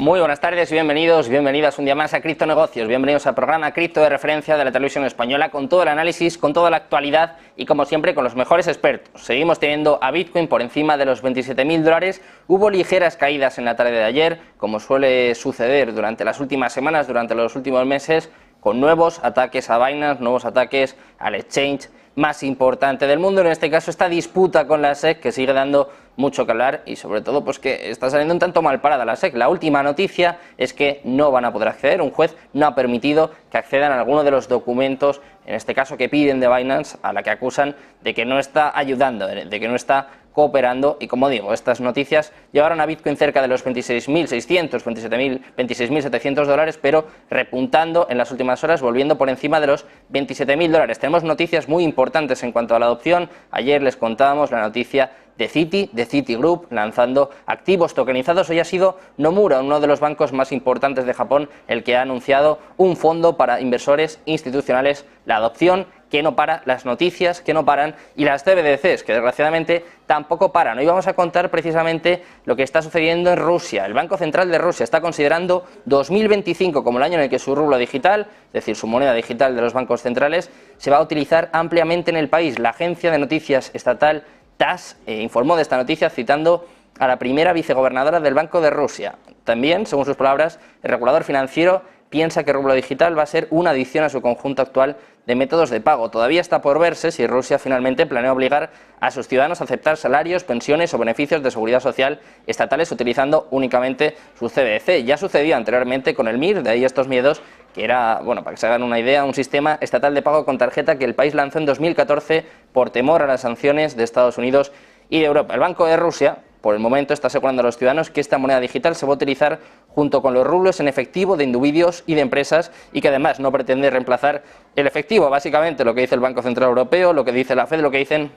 Muy buenas tardes y bienvenidos, bienvenidas un día más a Cripto Negocios. Bienvenidos al programa Cripto de referencia de la televisión española, con todo el análisis, con toda la actualidad y como siempre con los mejores expertos. Seguimos teniendo a Bitcoin por encima de los $27.000. Hubo ligeras caídas en la tarde de ayer, como suele suceder durante las últimas semanas, durante los últimos meses, con nuevos ataques a Binance, nuevos ataques al exchange más importante del mundo, en este caso esta disputa con la SEC, que sigue dando mucho que hablar y sobre todo pues que está saliendo un tanto mal parada la SEC. La última noticia es que no van a poder acceder, un juez no ha permitido que accedan a alguno de los documentos, en este caso que piden de Binance, a la que acusan de que no está ayudando, de que no está cooperando, y como digo, estas noticias llevaron a Bitcoin cerca de los 26.600, 26.700 dólares, pero repuntando en las últimas horas, volviendo por encima de los 27.000 dólares. Tenemos noticias muy importantes en cuanto a la adopción. Ayer les contábamos la noticia de Citigroup, lanzando activos tokenizados. Hoy ha sido Nomura, uno de los bancos más importantes de Japón, el que ha anunciado un fondo para inversores institucionales. La adopción que no para, las noticias que no paran y las CBDCs que desgraciadamente tampoco paran. Hoy vamos a contar precisamente lo que está sucediendo en Rusia. El Banco Central de Rusia está considerando 2025 como el año en el que su rublo digital, es decir, su moneda digital de los bancos centrales, se va a utilizar ampliamente en el país. La agencia de noticias estatal TASS informó de esta noticia citando a la primera vicegobernadora del Banco de Rusia. También, según sus palabras, el regulador financiero piensa que el rublo digital va a ser una adición a su conjunto actual de métodos de pago. Todavía está por verse si Rusia finalmente planea obligar a sus ciudadanos a aceptar salarios, pensiones o beneficios de seguridad social estatales utilizando únicamente su CBDC. Ya sucedió anteriormente con el MIR, de ahí estos miedos, que era, bueno, para que se hagan una idea, un sistema estatal de pago con tarjeta que el país lanzó en 2014 por temor a las sanciones de Estados Unidos y de Europa. El Banco de Rusia, por el momento, está asegurando a los ciudadanos que esta moneda digital se va a utilizar junto con los rublos en efectivo de individuos y de empresas, y que además no pretende reemplazar el efectivo. Básicamente lo que dice el Banco Central Europeo, lo que dice la Fed, lo que dicen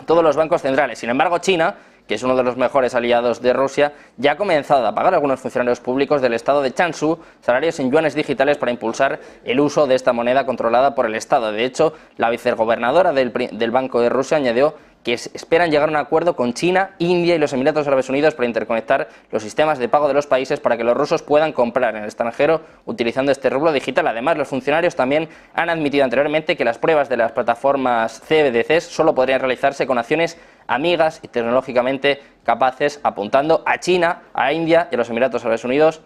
todos los bancos centrales. Sin embargo, China, que es uno de los mejores aliados de Rusia, ya ha comenzado a pagar a algunos funcionarios públicos del estado de Changshu salarios en yuanes digitales para impulsar el uso de esta moneda controlada por el Estado. De hecho, la vicegobernadora del Banco de Rusia añadió que esperan llegar a un acuerdo con China, India y los Emiratos Árabes Unidos para interconectar los sistemas de pago de los países para que los rusos puedan comprar en el extranjero utilizando este rublo digital. Además, los funcionarios también han admitido anteriormente que las pruebas de las plataformas CBDCs solo podrían realizarse con acciones amigas y tecnológicamente capaces, apuntando a China, a India y a los Emiratos Árabes Unidos,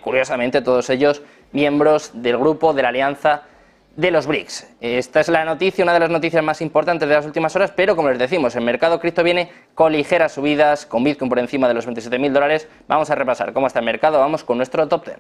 curiosamente todos ellos miembros del grupo de la Alianza de los BRICS. Esta es la noticia, una de las noticias más importantes de las últimas horas, pero como les decimos, el mercado cripto viene con ligeras subidas, con Bitcoin por encima de los 27.000 dólares. Vamos a repasar cómo está el mercado, vamos con nuestro top 10.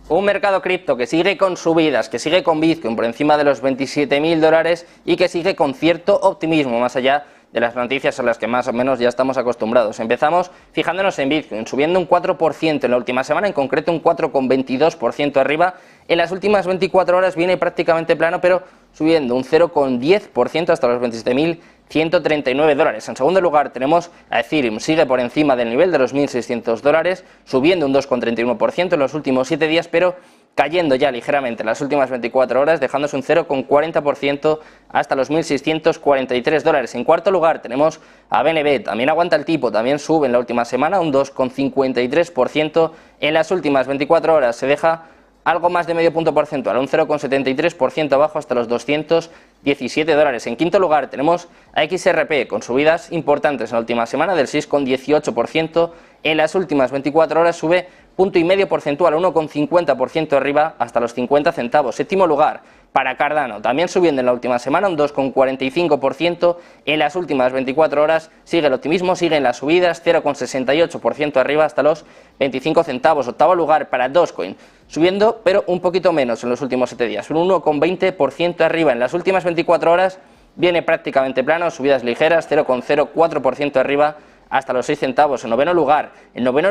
Un mercado cripto que sigue con subidas, que sigue con Bitcoin por encima de los 27.000 dólares y que sigue con cierto optimismo, más allá de las noticias a las que más o menos ya estamos acostumbrados. Empezamos fijándonos en Bitcoin, subiendo un 4% en la última semana, en concreto un 4,22% arriba. En las últimas 24 horas viene prácticamente plano, pero subiendo un 0,10% hasta los 27.139 dólares. En segundo lugar tenemos a Ethereum, sigue por encima del nivel de los 1.600 dólares, subiendo un 2,31% en los últimos 7 días, pero cayendo ya ligeramente en las últimas 24 horas, dejándose un 0,40% hasta los 1.643 dólares. En cuarto lugar tenemos a BNB, también aguanta el tipo, también sube en la última semana un 2,53%, en las últimas 24 horas se deja algo más de medio punto porcentual, un 0,73% abajo hasta los 217 dólares. En quinto lugar tenemos a XRP con subidas importantes en la última semana del 6,18%, en las últimas 24 horas sube 0,5 porcentual, 1,50% arriba hasta los 50 centavos. Séptimo lugar para Cardano, también subiendo en la última semana un 2,45%, en las últimas 24 horas sigue el optimismo, siguen las subidas, 0,68% arriba hasta los 25 centavos. Octavo lugar para Dogecoin, subiendo pero un poquito menos en los últimos 7 días, un 1,20% arriba. En las últimas 24 horas viene prácticamente plano, subidas ligeras, 0,04% arriba hasta los 6 centavos. En noveno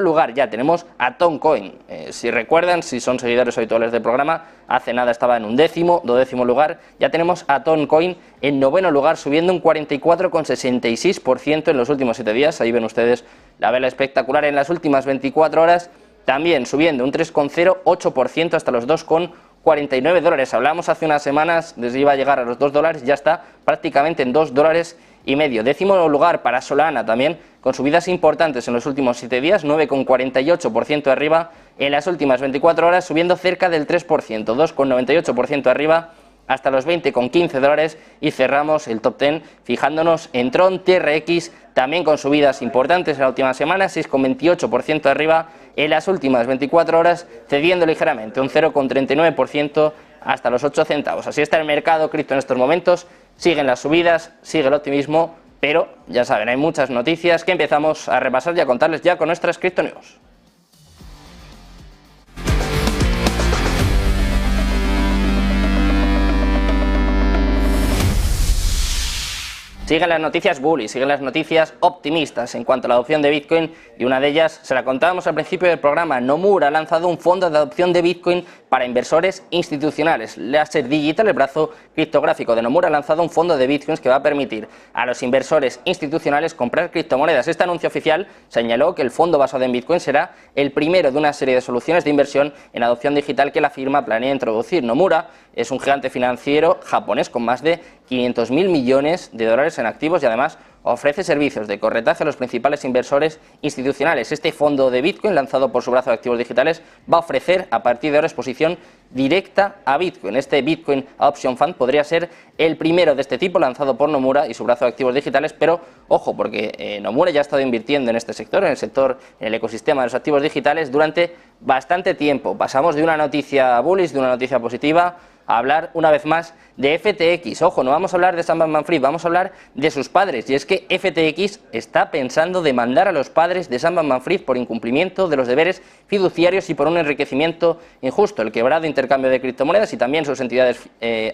lugar ya tenemos a Toncoin. Si recuerdan, si son seguidores habituales del programa, hace nada estaba en duodécimo lugar. Ya tenemos a Toncoin en noveno lugar, subiendo un 44,66% en los últimos 7 días. Ahí ven ustedes la vela espectacular. En las últimas 24 horas también subiendo un 3,08% hasta los 2,41 $1,49. Hablamos hace unas semanas, les iba a llegar a los $2, ya está prácticamente en $2,5. Décimo lugar para Solana, también con subidas importantes en los últimos 7 días, 9,48% arriba en las últimas 24 horas, subiendo cerca del 3%, 2,98% arriba hasta los $20,15, y cerramos el top 10 fijándonos en Tron TRX, también con subidas importantes en la última semana, 6,28% arriba en las últimas 24 horas, cediendo ligeramente un 0,39% hasta los 8 centavos. Así está el mercado cripto en estos momentos, siguen las subidas, sigue el optimismo, pero ya saben, hay muchas noticias que empezamos a repasar y a contarles ya con nuestras Crypto News. Siguen las noticias bullish, siguen las noticias optimistas en cuanto a la adopción de Bitcoin, y una de ellas se la contábamos al principio del programa. Nomura ha lanzado un fondo de adopción de Bitcoin para inversores institucionales. Laser Digital, el brazo criptográfico de Nomura, ha lanzado un fondo de Bitcoins que va a permitir a los inversores institucionales comprar criptomonedas. Este anuncio oficial señaló que el fondo basado en Bitcoin será el primero de una serie de soluciones de inversión en adopción digital que la firma planea introducir. Nomura es un gigante financiero japonés con más de 500.000 millones de dólares en activos y además ofrece servicios de corretaje a los principales inversores institucionales. Este fondo de Bitcoin, lanzado por su brazo de activos digitales, va a ofrecer a partir de ahora exposición directa a Bitcoin. Este Bitcoin Option Fund podría ser el primero de este tipo lanzado por Nomura y su brazo de activos digitales, pero ojo, porque Nomura ya ha estado invirtiendo en este sector, en el ecosistema de los activos digitales durante bastante tiempo. Pasamos de una noticia bullish, de una noticia positiva, a hablar una vez más de FTX. Ojo, no vamos a hablar de Sam Bankman-Fried, vamos a hablar de sus padres, y es que FTX está pensando demandar a los padres de Sam Bankman-Fried por incumplimiento de los deberes fiduciarios y por un enriquecimiento injusto. El quebrado intercambio de criptomonedas y también sus entidades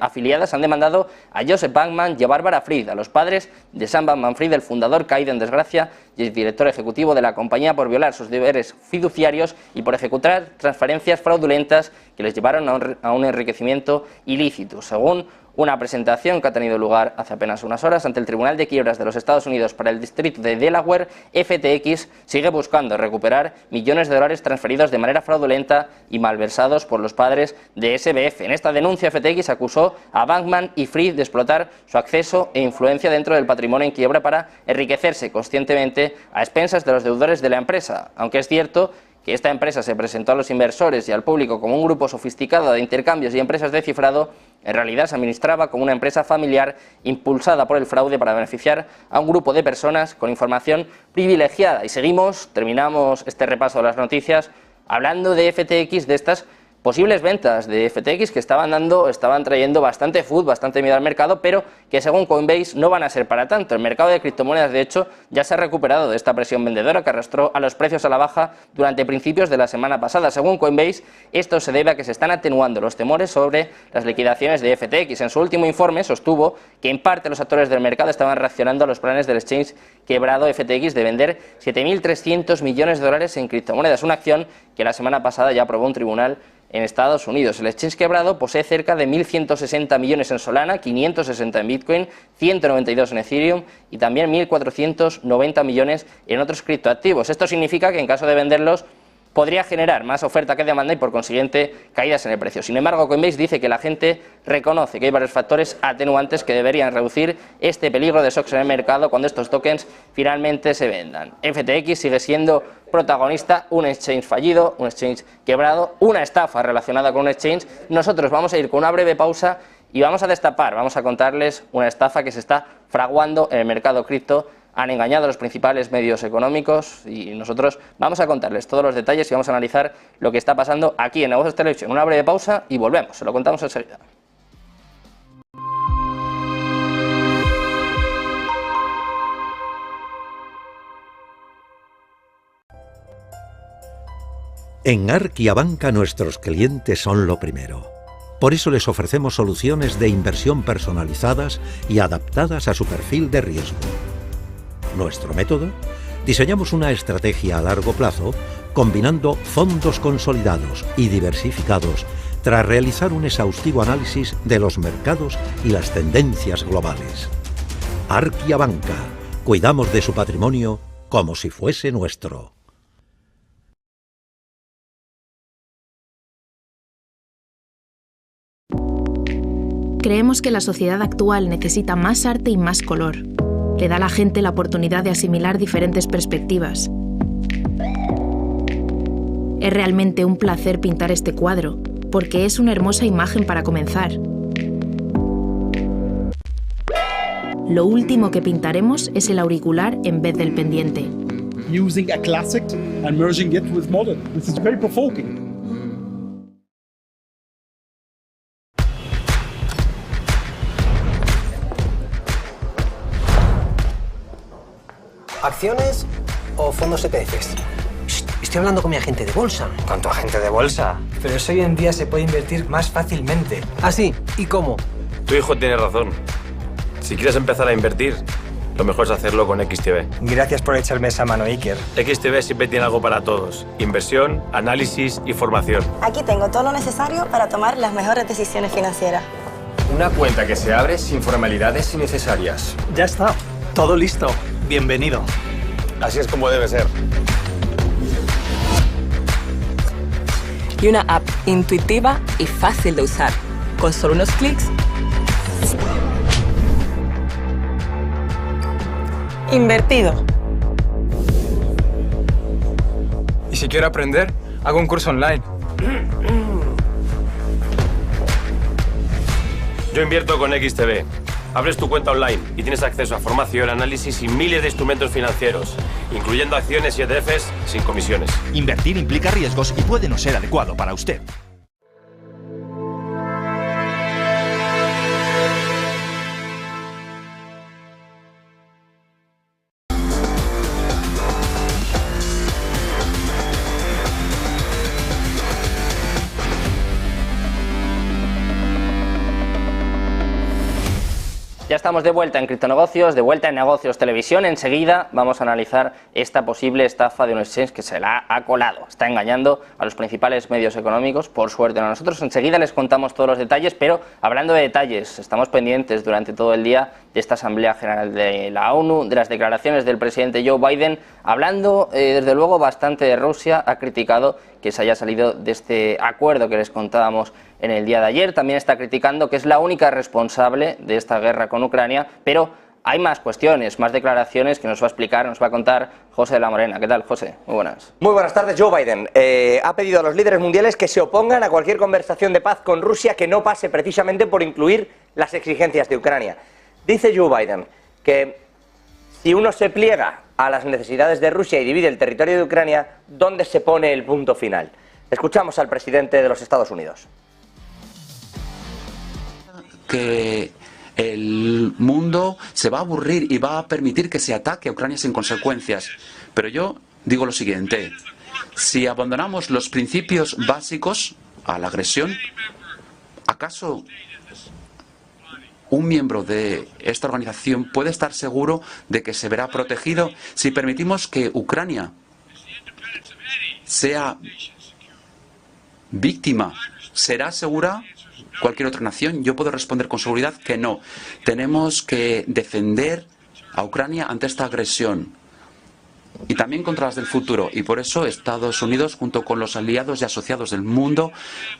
afiliadas han demandado a Joseph Bankman y a Barbara Fried, a los padres de Sam Bankman-Fried, el fundador caído en desgracia y el director ejecutivo de la compañía, por violar sus deberes fiduciarios y por ejecutar transferencias fraudulentas que les llevaron a un enriquecimiento ilícito. Según una presentación que ha tenido lugar hace apenas unas horas ante el Tribunal de Quiebras de los Estados Unidos para el Distrito de Delaware, FTX sigue buscando recuperar millones de dólares transferidos de manera fraudulenta y malversados por los padres de SBF. En esta denuncia, FTX acusó a Bankman y Fried de explotar su acceso e influencia dentro del patrimonio en quiebra para enriquecerse conscientemente a expensas de los deudores de la empresa. Aunque es cierto que esta empresa se presentó a los inversores y al público como un grupo sofisticado de intercambios y empresas de cifrado, en realidad se administraba como una empresa familiar impulsada por el fraude para beneficiar a un grupo de personas con información privilegiada. Y terminamos este repaso de las noticias hablando de FTX, de estas posibles ventas de FTX que estaban trayendo bastante food, bastante miedo al mercado, pero que según Coinbase no van a ser para tanto. El mercado de criptomonedas, de hecho, ya se ha recuperado de esta presión vendedora que arrastró a los precios a la baja durante principios de la semana pasada. Según Coinbase, esto se debe a que se están atenuando los temores sobre las liquidaciones de FTX. En su último informe sostuvo que en parte los actores del mercado estaban reaccionando a los planes del exchange quebrado FTX de vender 7.300 millones de dólares en criptomonedas, una acción que la semana pasada ya aprobó un tribunal en Estados Unidos. El exchange quebrado posee cerca de 1.160 millones en Solana, 560 en Bitcoin, 192 en Ethereum y también 1.490 millones en otros criptoactivos. Esto significa que en caso de venderlos podría generar más oferta que demanda y por consiguiente caídas en el precio. Sin embargo, Coinbase dice que la gente reconoce que hay varios factores atenuantes que deberían reducir este peligro de shocks en el mercado cuando estos tokens finalmente se vendan. FTX sigue siendo protagonista, un exchange fallido, un exchange quebrado, una estafa relacionada con un exchange. Nosotros vamos a ir con una breve pausa y vamos a contarles una estafa que se está fraguando en el mercado cripto. Han engañado a los principales medios económicos y nosotros vamos a contarles todos los detalles y vamos a analizar lo que está pasando aquí en Negocios Televisión. Una breve pausa y volvemos, se lo contamos enseguida. En Arkia Banca nuestros clientes son lo primero. Por eso les ofrecemos soluciones de inversión personalizadas y adaptadas a su perfil de riesgo. Nuestro método: diseñamos una estrategia a largo plazo combinando fondos consolidados y diversificados tras realizar un exhaustivo análisis de los mercados y las tendencias globales. Arkia Banca. Cuidamos de su patrimonio como si fuese nuestro. Creemos que la sociedad actual necesita más arte y más color. Le da a la gente la oportunidad de asimilar diferentes perspectivas. Es realmente un placer pintar este cuadro, porque es una hermosa imagen para comenzar. Lo último que pintaremos es el auricular en vez del pendiente. Using a classic and merging it with modern. This is very provoking. ¿Acciones o fondos ETFs? Estoy hablando con mi agente de bolsa. ¿Con tu agente de bolsa? Pero eso hoy en día se puede invertir más fácilmente. ¿Ah, sí? ¿Y cómo? Tu hijo tiene razón. Si quieres empezar a invertir, lo mejor es hacerlo con XTB. Gracias por echarme esa mano, Iker. XTB siempre tiene algo para todos. Inversión, análisis y formación. Aquí tengo todo lo necesario para tomar las mejores decisiones financieras. Una cuenta que se abre sin formalidades innecesarias. Ya está. Todo listo. Bienvenido. Así es como debe ser. Y una app intuitiva y fácil de usar. Con solo unos clics. Invertido. Y si quiero aprender, hago un curso online. Yo invierto con XTB. Abres tu cuenta online y tienes acceso a formación, análisis y miles de instrumentos financieros, incluyendo acciones y ETFs sin comisiones. Invertir implica riesgos y puede no ser adecuado para usted. Ya estamos de vuelta en Criptonegocios, de vuelta en Negocios Televisión. Enseguida vamos a analizar esta posible estafa de un exchange que se la ha colado. Está engañando a los principales medios económicos, por suerte no a nosotros. Enseguida les contamos todos los detalles, pero hablando de detalles, estamos pendientes durante todo el día de esta Asamblea General de la ONU, de las declaraciones del presidente Joe Biden, hablando desde luego bastante de Rusia. Ha criticado que se haya salido de este acuerdo que les contábamos en el día de ayer. También está criticando que es la única responsable de esta guerra con Ucrania, pero hay más cuestiones, más declaraciones que nos va a explicar, nos va a contar José de la Morena. ¿Qué tal, José? Muy buenas. Muy buenas tardes. Joe Biden ha pedido a los líderes mundiales que se opongan a cualquier conversación de paz con Rusia que no pase precisamente por incluir las exigencias de Ucrania. Dice Joe Biden que si uno se pliega a las necesidades de Rusia y divide el territorio de Ucrania, ¿dónde se pone el punto final? Escuchamos al presidente de los Estados Unidos. Que el mundo se va a aburrir y va a permitir que se ataque a Ucrania sin consecuencias. Pero yo digo lo siguiente: si abandonamos los principios básicos a la agresión, ¿acaso un miembro de esta organización puede estar seguro de que se verá protegido si permitimos que Ucrania sea víctima? ¿Será segura cualquier otra nación? Yo puedo responder con seguridad que no. Tenemos que defender a Ucrania ante esta agresión y también contra las del futuro. Y por eso Estados Unidos, junto con los aliados y asociados del mundo,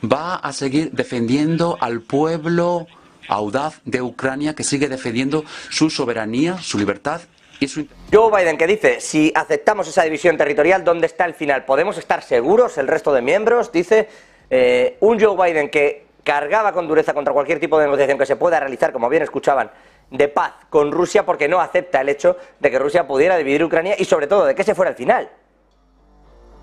va a seguir defendiendo al pueblo audaz de Ucrania, que sigue defendiendo su soberanía, su libertad y su... Joe Biden, que dice, si aceptamos esa división territorial, ¿dónde está el final? ¿Podemos estar seguros el resto de miembros? Dice un Joe Biden que cargaba con dureza contra cualquier tipo de negociación que se pueda realizar, como bien escuchaban, de paz con Rusia, porque no acepta el hecho de que Rusia pudiera dividir Ucrania y sobre todo de que ese fuera el final.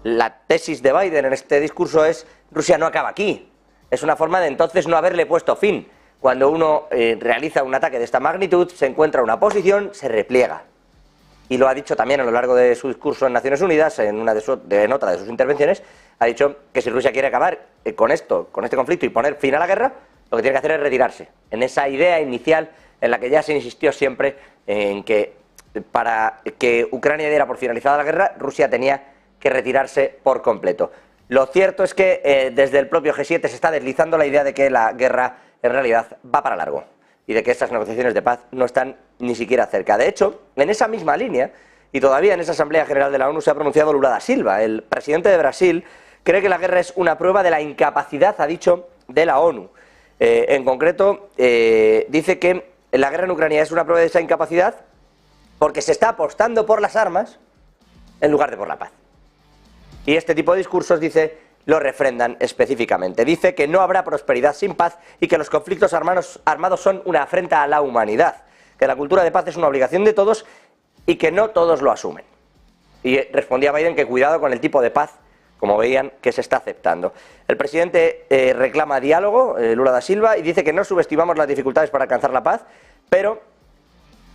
La tesis de Biden en este discurso es: Rusia no acaba aquí. Es una forma de entonces no haberle puesto fin. Cuando uno realiza un ataque de esta magnitud, se encuentra una posición, se repliega. Y lo ha dicho también a lo largo de su discurso en Naciones Unidas, en otra de sus intervenciones, ha dicho que si Rusia quiere acabar con esto, con este conflicto y poner fin a la guerra, lo que tiene que hacer es retirarse. En esa idea inicial en la que ya se insistió siempre en que para que Ucrania diera por finalizada la guerra, Rusia tenía que retirarse por completo. Lo cierto es que desde el propio G7 se está deslizando la idea de que la guerra en realidad va para largo y de que estas negociaciones de paz no están ni siquiera cerca. De hecho, en esa misma línea, y todavía en esa Asamblea General de la ONU, se ha pronunciado Lula da Silva. El presidente de Brasil cree que la guerra es una prueba de la incapacidad, ha dicho, de la ONU. En concreto, dice que la guerra en Ucrania es una prueba de esa incapacidad porque se está apostando por las armas en lugar de por la paz. Y este tipo de discursos, dice, lo refrendan específicamente. Dice que no habrá prosperidad sin paz y que los conflictos armados son una afrenta a la humanidad, que la cultura de paz es una obligación de todos y que no todos lo asumen. Y respondía Biden que cuidado con el tipo de paz, como veían, que se está aceptando. El presidente reclama diálogo, Lula da Silva, y dice que no subestimamos las dificultades para alcanzar la paz, pero,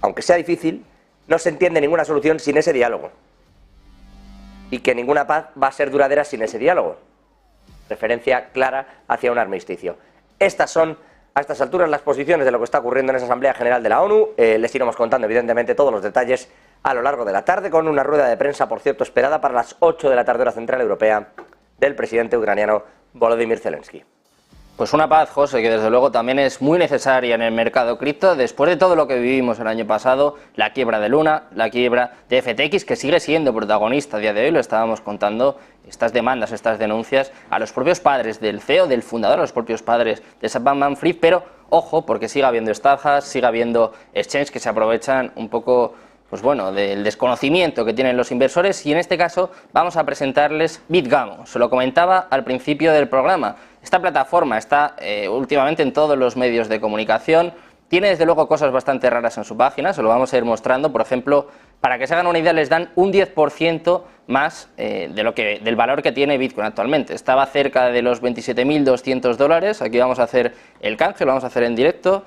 aunque sea difícil, no se entiende ninguna solución sin ese diálogo. Y que ninguna paz va a ser duradera sin ese diálogo. Referencia clara hacia un armisticio. Estas son, a estas alturas, las posiciones de lo que está ocurriendo en esa Asamblea General de la ONU. Les iremos contando, evidentemente, todos los detalles a lo largo de la tarde, con una rueda de prensa, por cierto, esperada para las 8 de la tarde, hora central europea, del presidente ucraniano Volodymyr Zelensky. Pues una paz, José, que desde luego también es muy necesaria en el mercado cripto, después de todo lo que vivimos el año pasado, la quiebra de Luna, la quiebra de FTX, que sigue siendo protagonista a día de hoy, lo estábamos contando, estas demandas, estas denuncias a los propios padres del CEO, del fundador, a los propios padres de Sam Bankman-Fried, pero ojo, porque sigue habiendo estafas, sigue habiendo exchanges que se aprovechan un poco, pues bueno, del desconocimiento que tienen los inversores, y en este caso vamos a presentarles BitGamo. Se lo comentaba al principio del programa. Esta plataforma está últimamente en todos los medios de comunicación, tiene desde luego cosas bastante raras en su página, se lo vamos a ir mostrando. Por ejemplo, para que se hagan una idea, les dan un 10% más del valor que tiene Bitcoin actualmente. Estaba cerca de los $27.200, aquí vamos a hacer el canje, lo vamos a hacer en directo.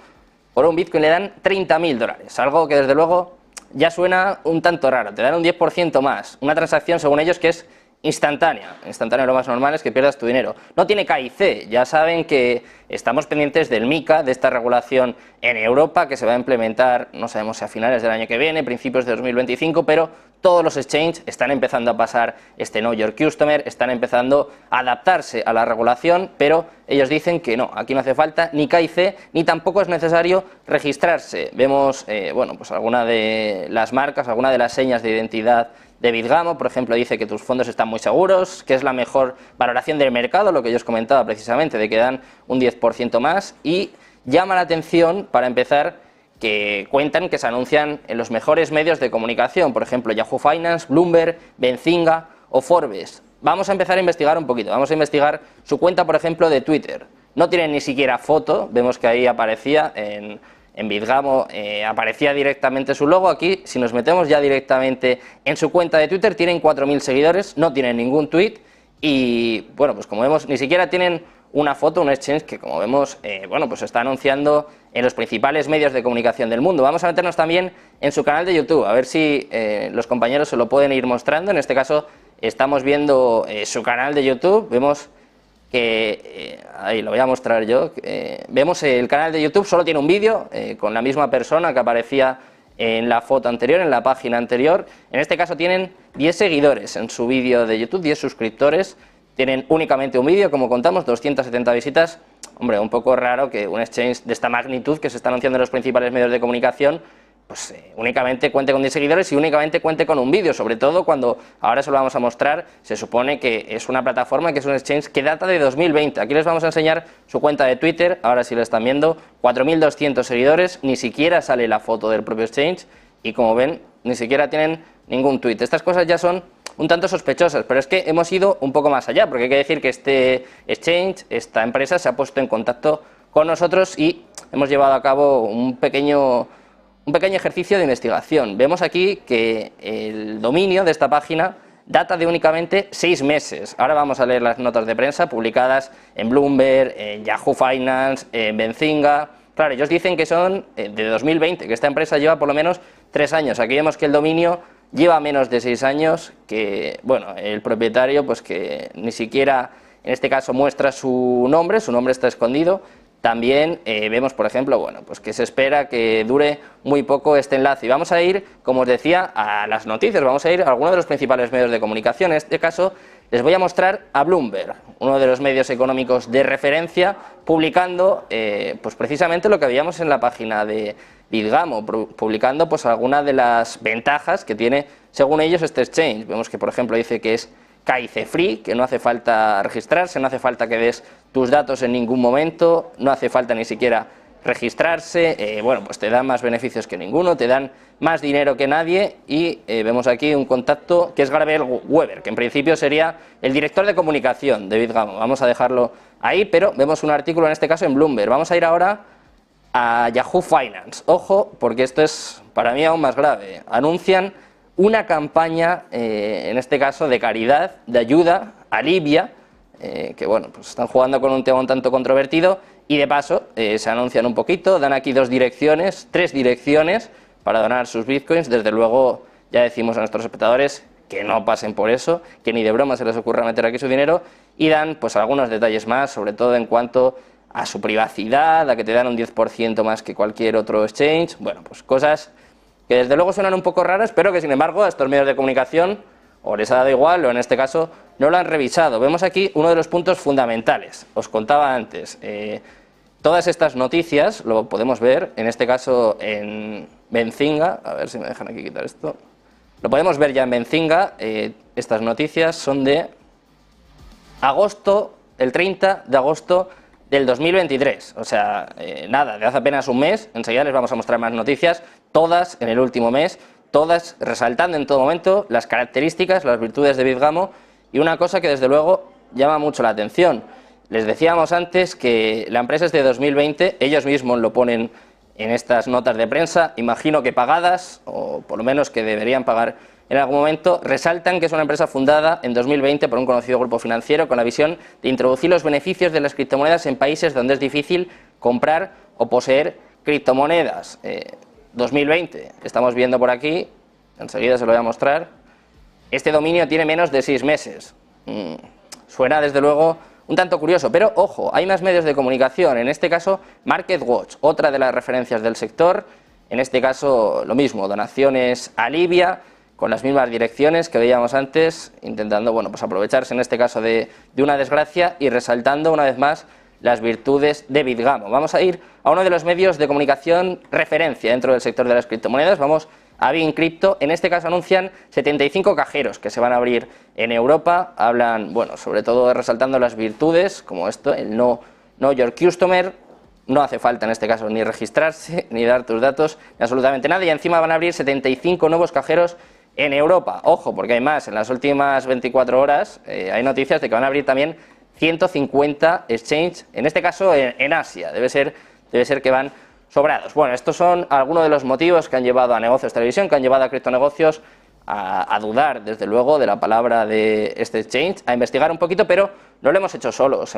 Por un Bitcoin le dan $30.000, algo que desde luego ya suena un tanto raro, te dan un 10% más, una transacción según ellos que es instantánea, lo más normal es que pierdas tu dinero. No tiene KIC, ya saben que estamos pendientes del MiCA, de esta regulación en Europa que se va a implementar, no sabemos si a finales del año que viene, principios de 2025, pero todos los exchanges están empezando a pasar este Know Your Customer, están empezando a adaptarse a la regulación, pero ellos dicen que no, aquí no hace falta ni KIC, ni tampoco es necesario registrarse. Vemos, bueno, pues alguna de las marcas, alguna de las señas de identidad de BitGamo, por ejemplo, dice que tus fondos están muy seguros, que es la mejor valoración del mercado, lo que yo os comentaba precisamente, de que dan un 10% más, y llama la atención, para empezar, que cuentan que se anuncian en los mejores medios de comunicación, por ejemplo, Yahoo Finance, Bloomberg, Benzinga o Forbes. Vamos a empezar a investigar un poquito, vamos a investigar su cuenta, por ejemplo, de Twitter. No tienen ni siquiera foto, vemos que ahí aparecía en BitGamo, aparecía directamente su logo. Aquí, si nos metemos ya directamente en su cuenta de Twitter, tienen 4.000 seguidores, no tienen ningún tweet y, bueno, pues como vemos, ni siquiera tienen una foto, un exchange que, como vemos, bueno, pues se está anunciando en los principales medios de comunicación del mundo. Vamos a meternos también en su canal de YouTube, a ver si los compañeros se lo pueden ir mostrando. En este caso, estamos viendo su canal de YouTube, vemos que, ahí lo voy a mostrar yo, vemos el canal de YouTube, solo tiene un vídeo con la misma persona que aparecía en la foto anterior, en la página anterior. En este caso tienen 10 seguidores en su vídeo de YouTube, 10 suscriptores, tienen únicamente un vídeo, como contamos, 270 visitas. Hombre, un poco raro que un exchange de esta magnitud que se está anunciando en los principales medios de comunicación pues únicamente cuente con 10 seguidores y únicamente cuente con un vídeo, sobre todo cuando, ahora se lo vamos a mostrar, se supone que es una plataforma, que es un exchange que data de 2020. Aquí les vamos a enseñar su cuenta de Twitter, ahora sí lo están viendo, 4.200 seguidores, ni siquiera sale la foto del propio exchange y, como ven, ni siquiera tienen ningún tweet. Estas cosas ya son un tanto sospechosas, pero es que hemos ido un poco más allá, porque hay que decir que este exchange, esta empresa, se ha puesto en contacto con nosotros y hemos llevado a cabo un pequeño ejercicio de investigación. Vemos aquí que el dominio de esta página data de únicamente 6 meses. Ahora vamos a leer las notas de prensa publicadas en Bloomberg, en Yahoo Finance, en Benzinga. Claro, ellos dicen que son de 2020, que esta empresa lleva por lo menos 3 años. Aquí vemos que el dominio lleva menos de 6 años, que, bueno, el propietario, pues que ni siquiera, en este caso, muestra su nombre está escondido. También vemos, por ejemplo, bueno, pues que se espera que dure muy poco este enlace. Y vamos a ir, como os decía, a las noticias, vamos a ir a algunos de los principales medios de comunicación. En este caso, les voy a mostrar a Bloomberg, uno de los medios económicos de referencia, publicando pues precisamente lo que veíamos en la página de BitGamo, publicando pues algunas de las ventajas que tiene, según ellos, este exchange. Vemos que, por ejemplo, dice que es KIC Free, que no hace falta registrarse, no hace falta que des tus datos en ningún momento, no hace falta ni siquiera registrarse, bueno, pues te dan más beneficios que ninguno, te dan más dinero que nadie y vemos aquí un contacto que es Gabriel Weber, que en principio sería el director de comunicación de Bitgamo. Vamos a dejarlo ahí, pero vemos un artículo en este caso en Bloomberg. Vamos a ir ahora a Yahoo Finance. Ojo, porque esto es para mí aún más grave. Anuncian una campaña, en este caso de caridad, de ayuda a Libia, que bueno, pues están jugando con un tema un tanto controvertido y de paso se anuncian un poquito, dan aquí tres direcciones para donar sus bitcoins. Desde luego ya decimos a nuestros espectadores que no pasen por eso, que ni de broma se les ocurra meter aquí su dinero, y dan pues algunos detalles más, sobre todo en cuanto a su privacidad, a que te dan un 10% más que cualquier otro exchange. Bueno, pues cosas que desde luego suenan un poco raras, pero que sin embargo a estos medios de comunicación o les ha dado igual, o en este caso no lo han revisado. Vemos aquí uno de los puntos fundamentales. Os contaba antes, todas estas noticias lo podemos ver, en este caso en Benzinga, a ver si me dejan aquí quitar esto. Lo podemos ver ya en Benzinga, estas noticias son de agosto, el 30 de agosto del 2023, o sea, nada, de hace apenas un mes. Enseguida les vamos a mostrar más noticias, todas en el último mes, todas resaltando en todo momento las características, las virtudes de Bitgamo, y una cosa que desde luego llama mucho la atención. Les decíamos antes que la empresa es de 2020, ellos mismos lo ponen en estas notas de prensa, imagino que pagadas, o por lo menos que deberían pagar en algún momento. Resaltan que es una empresa fundada en 2020 por un conocido grupo financiero con la visión de introducir los beneficios de las criptomonedas en países donde es difícil comprar o poseer criptomonedas. 2020, estamos viendo por aquí, enseguida se lo voy a mostrar, este dominio tiene menos de 6 meses. Suena desde luego un tanto curioso, pero ojo, hay más medios de comunicación, en este caso MarketWatch, otra de las referencias del sector, en este caso lo mismo, donaciones a Libia, con las mismas direcciones que veíamos antes, intentando bueno, pues aprovecharse en este caso de una desgracia y resaltando una vez más las virtudes de Bitgamo. Vamos a ir a uno de los medios de comunicación referencia dentro del sector de las criptomonedas, vamos a BitCrypto. En este caso anuncian 75 cajeros que se van a abrir en Europa, hablan, bueno, sobre todo resaltando las virtudes, como esto, el Know Your Customer, no hace falta en este caso ni registrarse, ni dar tus datos, ni absolutamente nada, y encima van a abrir 75 nuevos cajeros en Europa. Ojo, porque hay más, en las últimas 24 horas hay noticias de que van a abrir también 150 exchanges, en este caso en Asia, debe ser que van sobrados. Bueno, estos son algunos de los motivos que han llevado a Negocios Televisión, que han llevado a Criptonegocios a dudar, desde luego, de la palabra de este exchange, a investigar un poquito, pero no lo hemos hecho solos,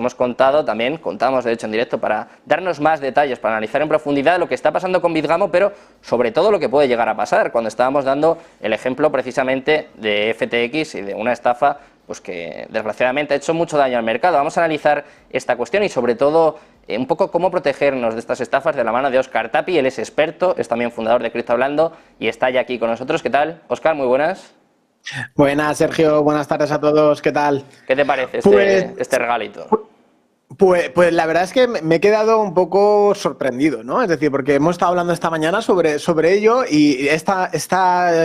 contamos de hecho en directo para darnos más detalles, para analizar en profundidad lo que está pasando con Bitgamo, pero sobre todo lo que puede llegar a pasar, cuando estábamos dando el ejemplo precisamente de FTX y de una estafa pues que desgraciadamente ha hecho mucho daño al mercado. Vamos a analizar esta cuestión y sobre todo un poco cómo protegernos de estas estafas de la mano de Óscar Tapi. Él es experto, es también fundador de Cripto Hablando y está ya aquí con nosotros. ¿Qué tal, Óscar? Muy buenas. Buenas, Sergio. Buenas tardes a todos. ¿Qué tal? ¿Qué te parece este regalito? Pues la verdad es que me he quedado un poco sorprendido, ¿no? Es decir, porque hemos estado hablando esta mañana sobre ello y esta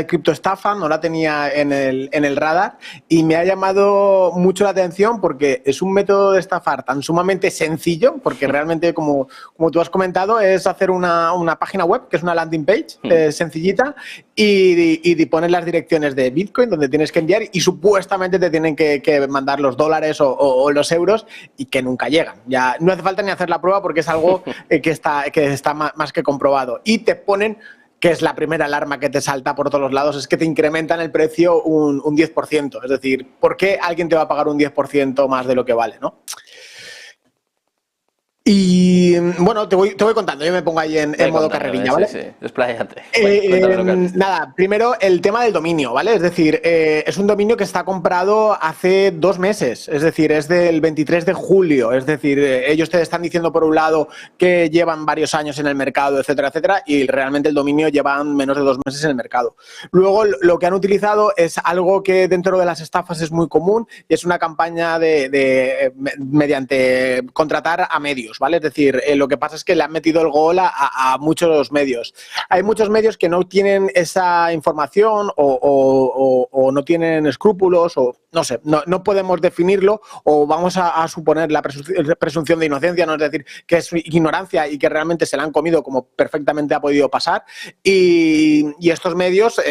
criptoestafa no la tenía en el radar y me ha llamado mucho la atención porque es un método de estafar tan sumamente sencillo, porque realmente, como tú has comentado, es hacer una página web, que es una landing page sencillita, y poner las direcciones de Bitcoin donde tienes que enviar y supuestamente te tienen que mandar los dólares o los euros y que nunca llegan. Ya no hace falta ni hacer la prueba porque es algo que está más que comprobado. Y te ponen, que es la primera alarma que te salta por todos los lados, es que te incrementan el precio un 10%. Es decir, ¿por qué alguien te va a pagar un 10% más de lo que vale, no? Y bueno, te voy contando, yo me pongo ahí en modo carrerilla, ¿vale? Sí, despláyate. Nada, primero el tema del dominio, ¿vale? Es decir, es un dominio que está comprado hace 2 meses, es decir, es del 23 de julio, es decir, ellos te están diciendo por un lado que llevan varios años en el mercado, etcétera, etcétera, y realmente el dominio llevan menos de 2 meses en el mercado. Luego, lo que han utilizado es algo que dentro de las estafas es muy común y es una campaña mediante contratar a medios. medios, ¿vale? Es decir, lo que pasa es que le han metido el gol a muchos medios. Hay muchos medios que no tienen esa información o no tienen escrúpulos o no sé, no podemos definirlo o vamos a suponer la presunción de inocencia, no es decir, que es ignorancia y que realmente se la han comido como perfectamente ha podido pasar y estos medios,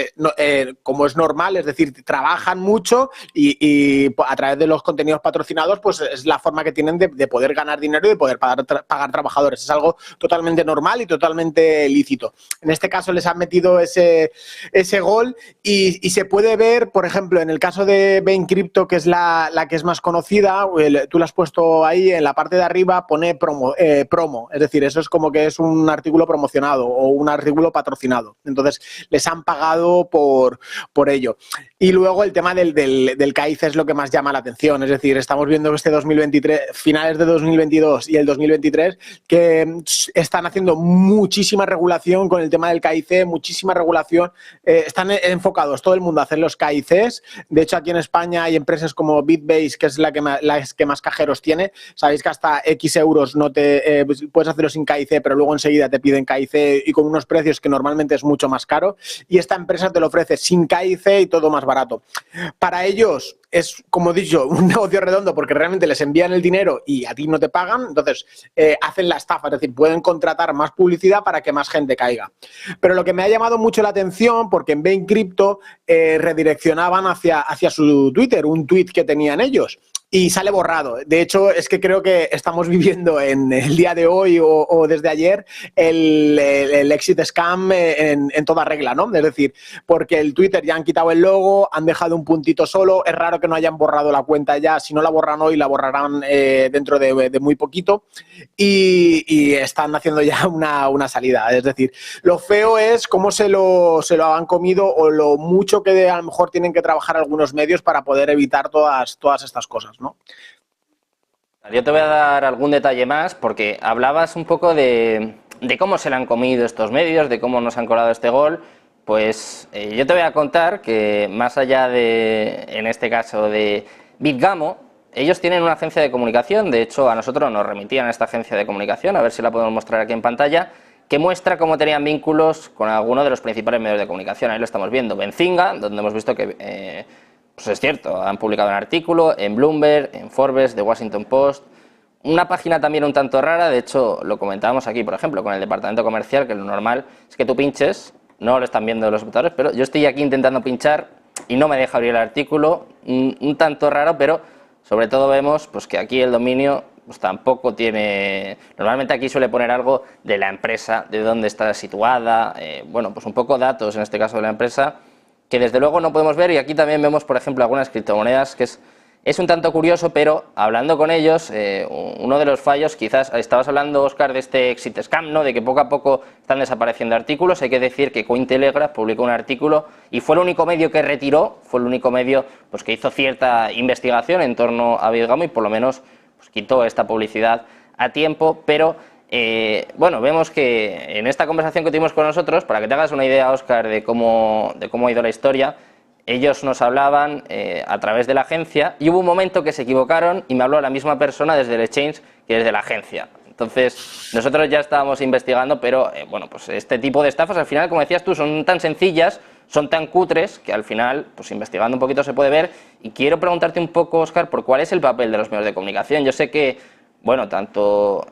como es normal, es decir, trabajan mucho y a través de los contenidos patrocinados pues es la forma que tienen de poder ganar dinero y de poder pagar trabajadores. Es algo totalmente normal y totalmente lícito. En este caso les han metido ese gol y se puede ver, por ejemplo, en el caso de Bain Crypto, que es la que es más conocida, tú la has puesto ahí, en la parte de arriba pone promo, es decir, eso es como que es un artículo promocionado o un artículo patrocinado. Entonces, les han pagado por ello. Y luego el tema del CAICE es lo que más llama la atención, es decir, estamos viendo este 2023, finales de 2022 y el 2023, que están haciendo muchísima regulación con el tema del CAICE, muchísima regulación, están enfocados todo el mundo a hacer los CAICEs. De hecho, aquí en España hay empresas como Bitbase, que es la que más cajeros tiene. Sabéis que hasta X euros no te puedes hacerlo sin CAICE, pero luego enseguida te piden CAICE y con unos precios que normalmente es mucho más caro. Y esta empresa te lo ofrece sin CAICE y todo más barato. Para ellos es, como he dicho, un negocio redondo porque realmente les envían el dinero y a ti no te pagan, entonces hacen la estafa, es decir, pueden contratar más publicidad para que más gente caiga. Pero lo que me ha llamado mucho la atención, porque en Bain Crypto redireccionaban hacia su Twitter, un tweet que tenían ellos. Y sale borrado. De hecho, es que creo que estamos viviendo en el día de hoy o desde ayer el exit scam en toda regla, ¿no? Es decir, porque el Twitter ya han quitado el logo, han dejado un puntito solo, es raro que no hayan borrado la cuenta ya, si no la borran hoy, la borrarán dentro de muy poquito y están haciendo ya una salida. Es decir, lo feo es cómo se lo han comido o lo mucho que a lo mejor tienen que trabajar algunos medios para poder evitar todas estas cosas, ¿no? Yo te voy a dar algún detalle más porque hablabas un poco de cómo se le han comido estos medios, de cómo nos han colado este gol. Pues yo te voy a contar que más allá de, en este caso, de BitGamo, ellos tienen una agencia de comunicación. De hecho, a nosotros nos remitían a esta agencia de comunicación, a ver si la podemos mostrar aquí en pantalla, que muestra cómo tenían vínculos con alguno de los principales medios de comunicación. Ahí lo estamos viendo, Benzinga, donde hemos visto que pues es cierto, han publicado un artículo en Bloomberg, en Forbes, The Washington Post, una página también un tanto rara. De hecho lo comentábamos aquí, por ejemplo, con el departamento comercial, que lo normal es que tú pinches, no lo están viendo los espectadores, pero yo estoy aquí intentando pinchar y no me deja abrir el artículo, un tanto raro, pero sobre todo vemos pues que aquí el dominio pues tampoco tiene, normalmente aquí suele poner algo de la empresa, de dónde está situada, bueno, pues un poco datos en este caso de la empresa, que desde luego no podemos ver. Y aquí también vemos, por ejemplo, algunas criptomonedas, que es un tanto curioso, pero hablando con ellos, uno de los fallos, quizás, estabas hablando, Óscar, de este exit scam, ¿no? De que poco a poco están desapareciendo artículos. Hay que decir que Cointelegraph publicó un artículo y fue el único medio que retiró, fue el único medio pues, que hizo cierta investigación en torno a BitGamo y por lo menos pues, quitó esta publicidad a tiempo, pero bueno, vemos que en esta conversación que tuvimos con nosotros, para que te hagas una idea, Óscar, de cómo ha ido la historia, ellos nos hablaban a través de la agencia y hubo un momento que se equivocaron y me habló la misma persona desde el exchange que desde la agencia. Entonces, nosotros ya estábamos investigando, pero bueno, pues este tipo de estafas al final, como decías tú, son tan sencillas, son tan cutres, que al final, pues investigando un poquito se puede ver. Y quiero preguntarte un poco, Óscar, por cuál es el papel de los medios de comunicación. Yo sé que bueno, tanto,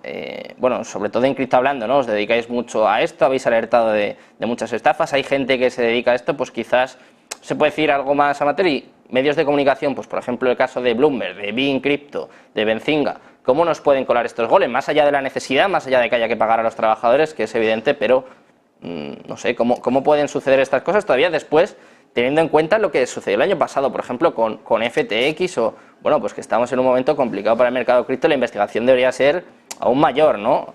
bueno, sobre todo en cripto hablando, ¿no? Os dedicáis mucho a esto, habéis alertado de muchas estafas, hay gente que se dedica a esto, pues quizás se puede decir algo más amateur. Y medios de comunicación, pues por ejemplo el caso de Bloomberg, de Bain Crypto, de Benzinga, ¿cómo nos pueden colar estos goles? Más allá de la necesidad, más allá de que haya que pagar a los trabajadores, que es evidente, pero no sé, ¿cómo pueden suceder estas cosas todavía después, teniendo en cuenta lo que sucedió el año pasado, por ejemplo, con FTX o, bueno, pues que estamos en un momento complicado para el mercado cripto, la investigación debería ser aún mayor, ¿no?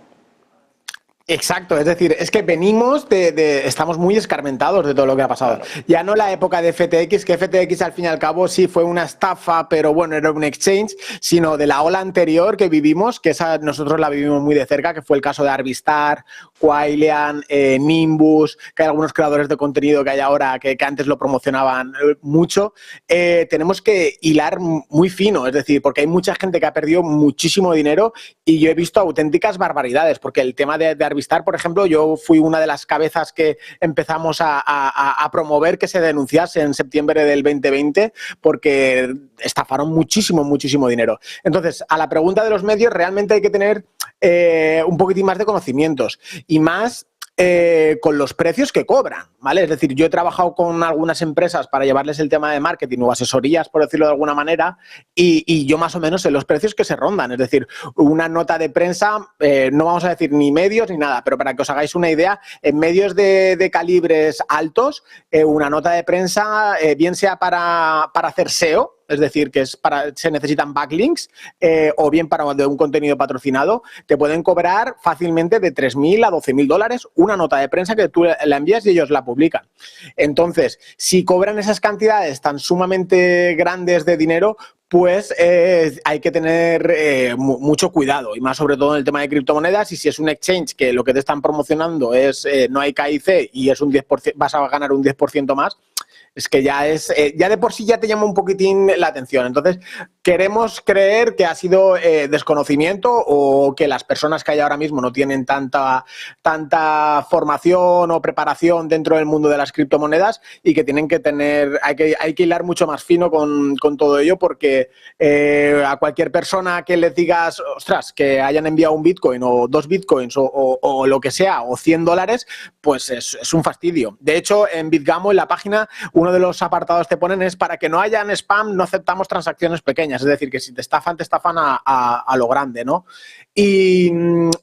Exacto, es decir, es que venimos estamos muy escarmentados de todo lo que ha pasado. Claro. Ya no la época de FTX, que FTX al fin y al cabo sí fue una estafa, pero bueno, era un exchange, sino de la ola anterior que vivimos, que esa nosotros la vivimos muy de cerca, que fue el caso de Arvistar, Squailian, Nimbus, que hay algunos creadores de contenido que hay ahora que antes lo promocionaban mucho. Tenemos que hilar muy fino, es decir, porque hay mucha gente que ha perdido muchísimo dinero y yo he visto auténticas barbaridades, porque el tema de Arbistar, por ejemplo, yo fui una de las cabezas que empezamos a promover que se denunciase en septiembre del 2020 porque estafaron muchísimo dinero. Entonces, a la pregunta de los medios, realmente hay que tener un poquitín más de conocimientos y más con los precios que cobran, ¿vale? Es decir, yo he trabajado con algunas empresas para llevarles el tema de marketing o asesorías, por decirlo de alguna manera, y yo más o menos sé los precios que se rondan. Es decir, una nota de prensa, no vamos a decir ni medios ni nada, pero para que os hagáis una idea, en medios de calibres altos, una nota de prensa, bien sea para hacer SEO, es decir, que se necesitan backlinks, o bien para un contenido patrocinado, te pueden cobrar fácilmente de $3.000 a $12.000 una nota de prensa que tú la envías y ellos la publican. Entonces, si cobran esas cantidades tan sumamente grandes de dinero, pues hay que tener mucho cuidado, y más sobre todo en el tema de criptomonedas. Y si es un exchange que lo que te están promocionando es no hay KIC y es un 10%, vas a ganar un 10% más, es que ya de por sí ya te llama un poquitín la atención. Entonces, queremos creer que ha sido desconocimiento o que las personas que hay ahora mismo no tienen tanta formación o preparación dentro del mundo de las criptomonedas y que tienen que tener, hay que hilar mucho más fino con todo ello, porque a cualquier persona que le digas, ostras, que hayan enviado un Bitcoin o 2 Bitcoins o lo que sea, o $100, pues es un fastidio. De hecho, en BitGamo, en la página, uno de los apartados que ponen es: para que no hayan spam, no aceptamos transacciones pequeñas. Es decir, que si te estafan a lo grande, ¿no? Y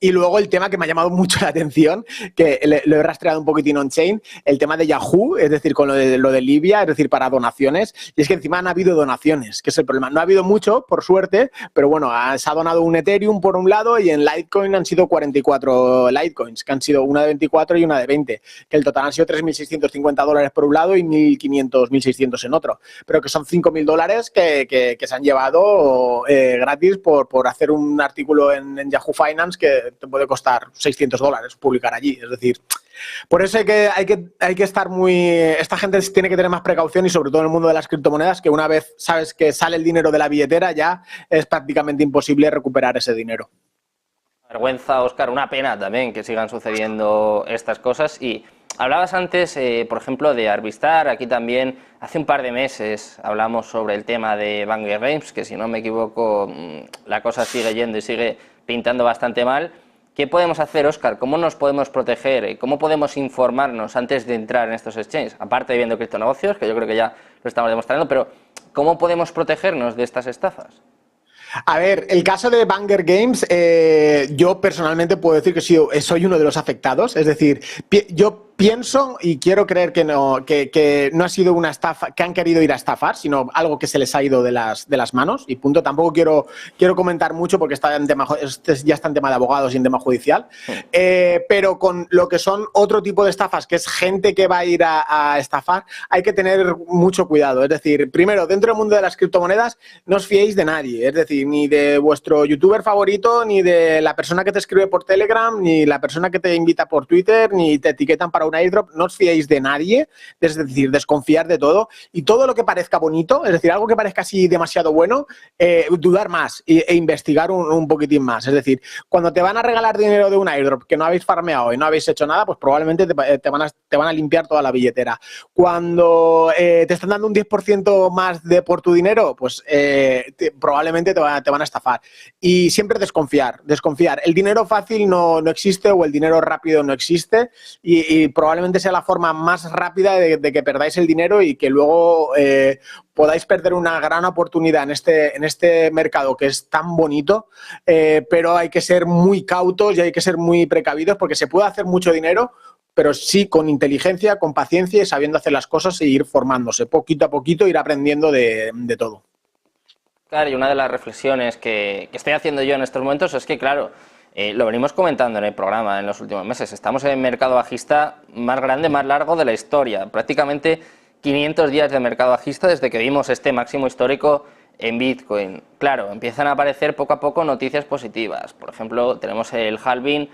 luego el tema que me ha llamado mucho la atención, que lo he rastreado un poquitín on-chain, el tema de Yahoo, es decir, con lo de Libia, es decir, para donaciones. Y es que encima han habido donaciones, que es el problema. No ha habido mucho, por suerte, pero bueno, se ha donado un Ethereum por un lado y en Litecoin han sido 44 Litecoins, que han sido una de 24 y una de 20, que el total han sido $3.650 por un lado y 1.600 en otro, pero que son $5.000 que se han llevado gratis por hacer un artículo en Yahoo Finance que te puede costar $600 publicar allí. Es decir, por eso hay que estar esta gente tiene que tener más precaución, y sobre todo en el mundo de las criptomonedas, que una vez sabes que sale el dinero de la billetera ya es prácticamente imposible recuperar ese dinero. Vergüenza, Óscar, una pena también que sigan sucediendo estas cosas. Y hablabas antes, por ejemplo, de Arbistar. Aquí también, hace un par de meses, hablamos sobre el tema de Vanguard Games, que si no me equivoco, la cosa sigue yendo y sigue pintando bastante mal. ¿Qué podemos hacer, Óscar? ¿Cómo nos podemos proteger? ¿Cómo podemos informarnos antes de entrar en estos exchanges? Aparte de viendo criptonegocios, que yo creo que ya lo estamos demostrando, pero ¿cómo podemos protegernos de estas estafas? A ver, el caso de Vanguard Games, yo personalmente puedo decir que soy uno de los afectados. Es decir, yo pienso y quiero creer que no ha sido una estafa, que han querido ir a estafar, sino algo que se les ha ido de las manos y punto. Tampoco quiero comentar mucho porque ya está en tema de abogados y en tema judicial. Pero con lo que son otro tipo de estafas, que es gente que va a ir a estafar, hay que tener mucho cuidado. Es decir, primero, dentro del mundo de las criptomonedas, no os fiéis de nadie. Es decir, ni de vuestro youtuber favorito, ni de la persona que te escribe por Telegram, ni la persona que te invita por Twitter, ni te etiquetan para un airdrop. No os fiéis de nadie, es decir, desconfiar de todo, y todo lo que parezca bonito, es decir, algo que parezca así demasiado bueno, dudar más e investigar un poquitín más. Es decir, cuando te van a regalar dinero de un airdrop que no habéis farmeado y no habéis hecho nada, pues probablemente te van a limpiar toda la billetera. Cuando te están dando un 10% más por tu dinero, pues probablemente te van a estafar. Y siempre desconfiar. El dinero fácil no existe, o el dinero rápido no existe, y probablemente sea la forma más rápida de que perdáis el dinero y que luego podáis perder una gran oportunidad en este mercado que es tan bonito, pero hay que ser muy cautos y hay que ser muy precavidos, porque se puede hacer mucho dinero, pero sí con inteligencia, con paciencia y sabiendo hacer las cosas e ir formándose poquito a poquito, ir aprendiendo de todo. Claro, y una de las reflexiones que estoy haciendo yo en estos momentos es que, claro, lo venimos comentando en el programa en los últimos meses, estamos en el mercado bajista más grande, más largo de la historia, prácticamente 500 días de mercado bajista desde que vimos este máximo histórico en Bitcoin. Claro, empiezan a aparecer poco a poco noticias positivas. Por ejemplo, tenemos el halving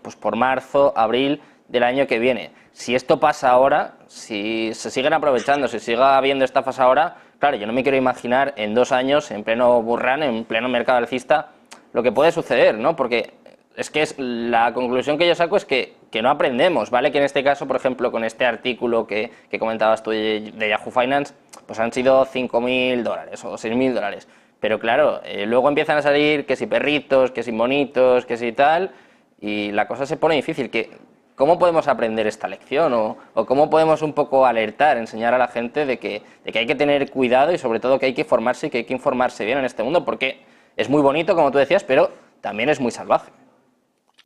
pues por marzo, abril del año que viene. Si esto pasa ahora, si se siguen aprovechando, si sigue habiendo estafas ahora, claro, yo no me quiero imaginar en 2 años, en pleno bull run, en pleno mercado alcista, lo que puede suceder, ¿no? Porque es que la conclusión que yo saco es que no aprendemos, ¿vale? Que en este caso, por ejemplo, con este artículo que comentabas tú de Yahoo Finance, pues han sido $5.000 o $6.000. Pero claro, luego empiezan a salir que si perritos, que si monitos, que si tal, y la cosa se pone difícil. ¿Cómo podemos aprender esta lección? ¿O cómo podemos un poco alertar, enseñar a la gente de que hay que tener cuidado y sobre todo que hay que formarse y que hay que informarse bien en este mundo? Porque es muy bonito, como tú decías, pero también es muy salvaje.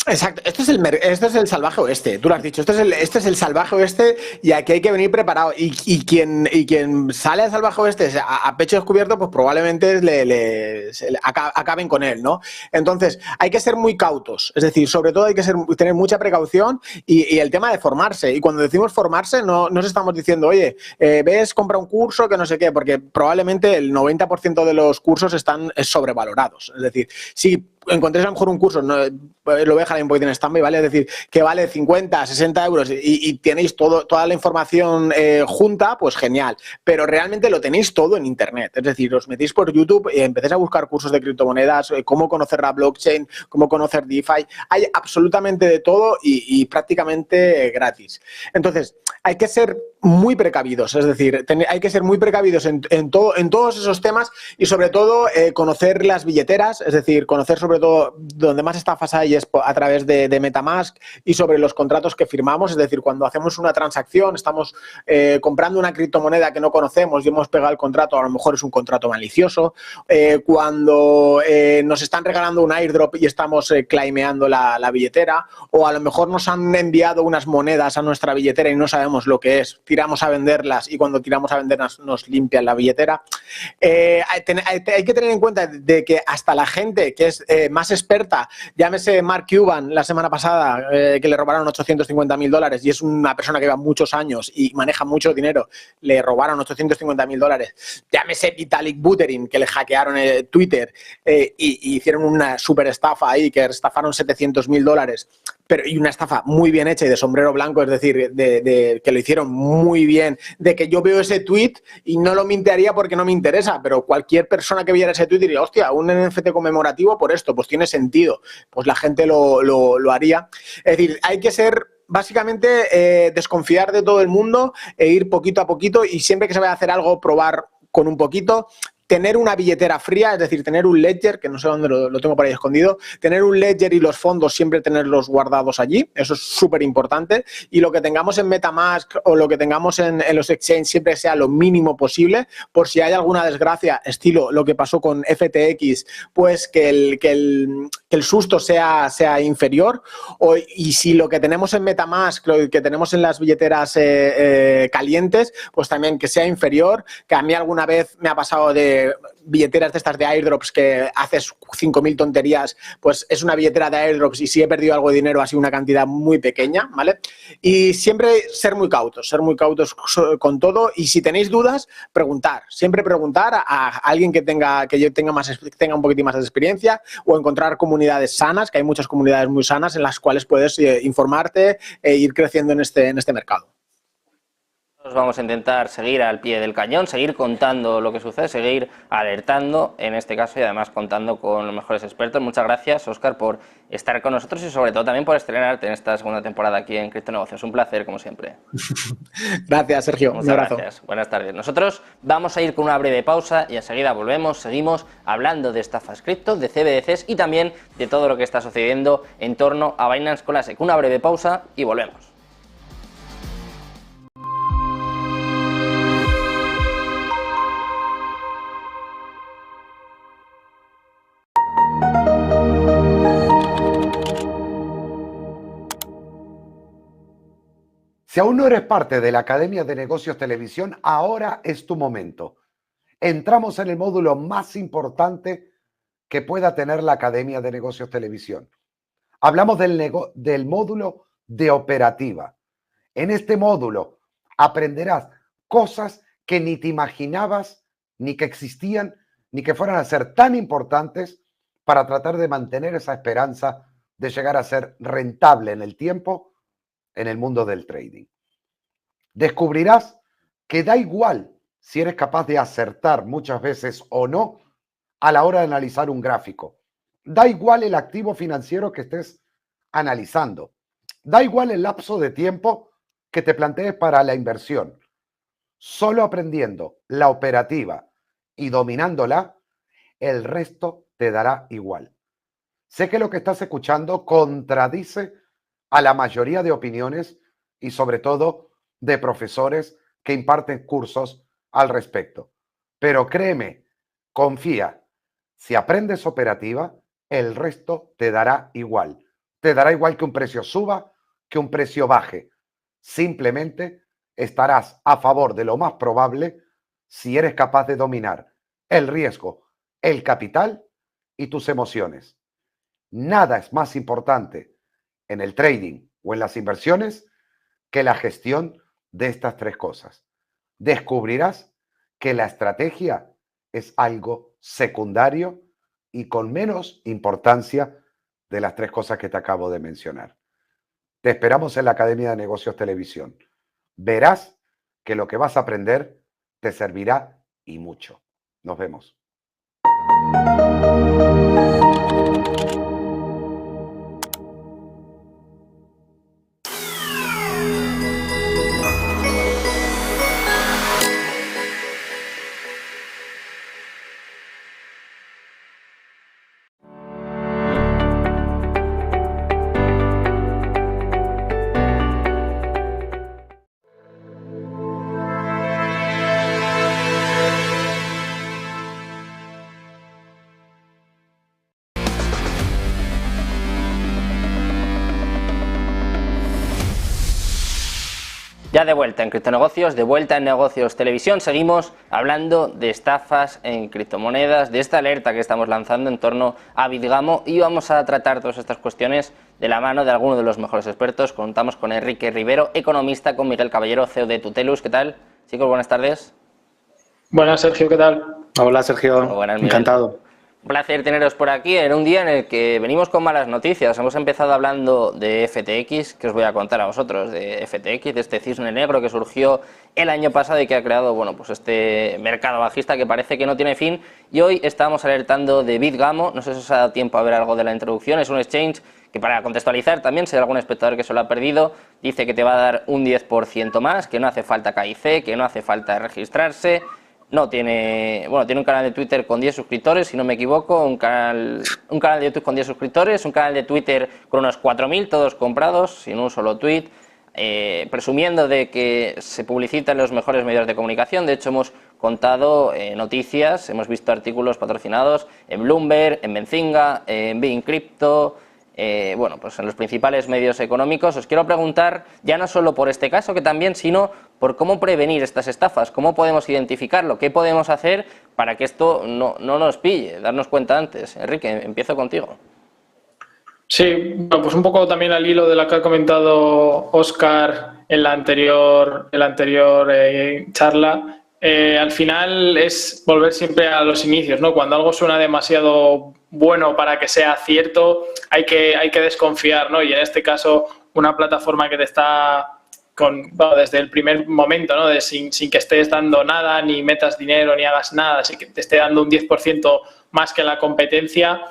Exacto, esto es el salvaje oeste, tú lo has dicho, este es el salvaje oeste y aquí hay que venir preparado y quien sale al salvaje oeste a pecho descubierto, pues probablemente acaben con él, ¿no? Entonces hay que ser muy cautos, es decir, sobre todo hay que tener mucha precaución y el tema de formarse, y cuando decimos formarse no nos estamos diciendo, oye, ves, compra un curso que no sé qué, porque probablemente el 90% de los cursos están sobrevalorados, es decir, si encontréis a lo mejor un curso, no, lo voy a dejar ahí un poquito en stand-by, ¿vale? Es decir, que vale 50, 60 euros y tenéis toda la información junta, pues genial. Pero realmente lo tenéis todo en Internet. Es decir, os metéis por YouTube y empecéis a buscar cursos de criptomonedas, cómo conocer la blockchain, cómo conocer DeFi. Hay absolutamente de todo y prácticamente gratis. Entonces, hay que ser muy precavidos, es decir, hay que ser muy precavidos en todos esos temas y sobre todo conocer las billeteras, es decir, conocer sobre todo donde más estafas hay es a través de MetaMask y sobre los contratos que firmamos, es decir, cuando hacemos una transacción, estamos comprando una criptomoneda que no conocemos y hemos pegado el contrato, a lo mejor es un contrato malicioso, cuando nos están regalando un airdrop y estamos claimeando la billetera, o a lo mejor nos han enviado unas monedas a nuestra billetera y no sabemos lo que es, tiramos a venderlas y cuando tiramos a venderlas nos limpian la billetera. Hay que tener en cuenta de que hasta la gente que es más experta, llámese Mark Cuban la semana pasada, que le robaron $850.000 y es una persona que lleva muchos años y maneja mucho dinero, le robaron $850.000. Llámese Vitalik Buterin, que le hackearon Twitter y hicieron una super estafa ahí, que estafaron $700.000. Y una estafa muy bien hecha y de sombrero blanco, es decir, que lo hicieron muy bien, de que yo veo ese tweet y no lo mintearía porque no me interesa, pero cualquier persona que viera ese tweet diría, hostia, un NFT conmemorativo por esto, pues tiene sentido, pues la gente lo haría. Es decir, hay que ser básicamente desconfiar de todo el mundo e ir poquito a poquito y siempre que se vaya a hacer algo, probar con un poquito. Tener una billetera fría, es decir, tener un ledger, que no sé dónde lo tengo por ahí escondido, tener un ledger y los fondos siempre tenerlos guardados allí, eso es súper importante, y lo que tengamos en MetaMask o lo que tengamos en los exchanges siempre sea lo mínimo posible, por si hay alguna desgracia, estilo lo que pasó con FTX, pues que el susto sea inferior, y si lo que tenemos en MetaMask, lo que tenemos en las billeteras calientes, pues también que sea inferior, que a mí alguna vez me ha pasado de billeteras de estas de airdrops que haces 5.000 tonterías, pues es una billetera de airdrops y si he perdido algo de dinero ha sido una cantidad muy pequeña, ¿vale? Y siempre ser muy cautos con todo y si tenéis dudas, siempre preguntar a alguien que tenga un poquitín más de experiencia o encontrar comunidades sanas, que hay muchas comunidades muy sanas en las cuales puedes informarte e ir creciendo en este mercado. Vamos a intentar seguir al pie del cañón, seguir contando lo que sucede, seguir alertando en este caso y además contando con los mejores expertos. Muchas gracias, Óscar, por estar con nosotros y sobre todo también por estrenarte en esta segunda temporada aquí en Criptonegocios. Un placer, como siempre. Gracias, Sergio. Muchas gracias. Buenas tardes. Nosotros vamos a ir con una breve pausa y enseguida volvemos. Seguimos hablando de estafas cripto, de CBDCs y también de todo lo que está sucediendo en torno a Binance con la SEC. Una breve pausa y volvemos. Si aún no eres parte de la Academia de Negocios Televisión, ahora es tu momento. Entramos en el módulo más importante que pueda tener la Academia de Negocios Televisión. Hablamos del módulo de operativa. En este módulo aprenderás cosas que ni te imaginabas, ni que existían, ni que fueran a ser tan importantes para tratar de mantener esa esperanza de llegar a ser rentable en el tiempo en el mundo del trading. Descubrirás que da igual si eres capaz de acertar muchas veces o no a la hora de analizar un gráfico. Da igual el activo financiero que estés analizando. Da igual el lapso de tiempo que te plantees para la inversión. Solo aprendiendo la operativa y dominándola, el resto te dará igual. Sé que lo que estás escuchando contradice a la mayoría de opiniones y sobre todo de profesores que imparten cursos al respecto. Pero créeme, confía, si aprendes operativa, el resto te dará igual. Te dará igual que un precio suba, que un precio baje. Simplemente estarás a favor de lo más probable si eres capaz de dominar el riesgo, el capital y tus emociones. Nada es más importante en el trading o en las inversiones que la gestión de estas tres cosas. Descubrirás que la estrategia es algo secundario y con menos importancia de las tres cosas que te acabo de mencionar. Te esperamos en la Academia de Negocios Televisión. Verás que lo que vas a aprender te servirá y mucho. Nos vemos. Ya de vuelta en Criptonegocios, de vuelta en Negocios Televisión, seguimos hablando de estafas en criptomonedas, de esta alerta que estamos lanzando en torno a Bitgamo, y vamos a tratar todas estas cuestiones de la mano de algunos de los mejores expertos. Contamos con Enrique Rivero, economista, con Miguel Caballero, CEO de Tutelus. ¿Qué tal? Chicos, buenas tardes. Buenas, Sergio, ¿qué tal? Hola, Sergio. Buenas, Miguel. Encantado. Un placer teneros por aquí en un día en el que venimos con malas noticias. Hemos empezado hablando de FTX, que os voy a contar a vosotros de FTX, de este cisne negro que surgió el año pasado y que ha creado, bueno, pues este mercado bajista que parece que no tiene fin. Y hoy estamos alertando de Bitgamo. No sé si os ha dado tiempo a ver algo de la introducción. Es un exchange que, para contextualizar también, si hay algún espectador que se lo ha perdido, dice que te va a dar un 10% más, que no hace falta KIC, que no hace falta registrarse. No, tiene un canal de Twitter con 10 suscriptores, si no me equivoco, un canal de YouTube con 10 suscriptores, un canal de Twitter con unos 4.000, todos comprados, sin un solo tweet, presumiendo de que se publicita en los mejores medios de comunicación. De hecho, hemos contado noticias, hemos visto artículos patrocinados en Bloomberg, en Benzinga, en Bein Crypto, bueno, pues en los principales medios económicos. Os quiero preguntar, ya no solo por este caso, que también, sino por cómo prevenir estas estafas, cómo podemos identificarlo, qué podemos hacer para que esto no nos pille, darnos cuenta antes. Enrique, empiezo contigo. Sí, bueno, pues un poco también al hilo de lo que ha comentado Óscar en la anterior charla. Al final es volver siempre a los inicios, ¿no? Cuando algo suena demasiado bueno para que sea cierto, hay que desconfiar, ¿no? Y en este caso, una plataforma que te está desde el primer momento, ¿no? Sin que estés dando nada, ni metas dinero, ni hagas nada, así que te esté dando un 10% más que la competencia,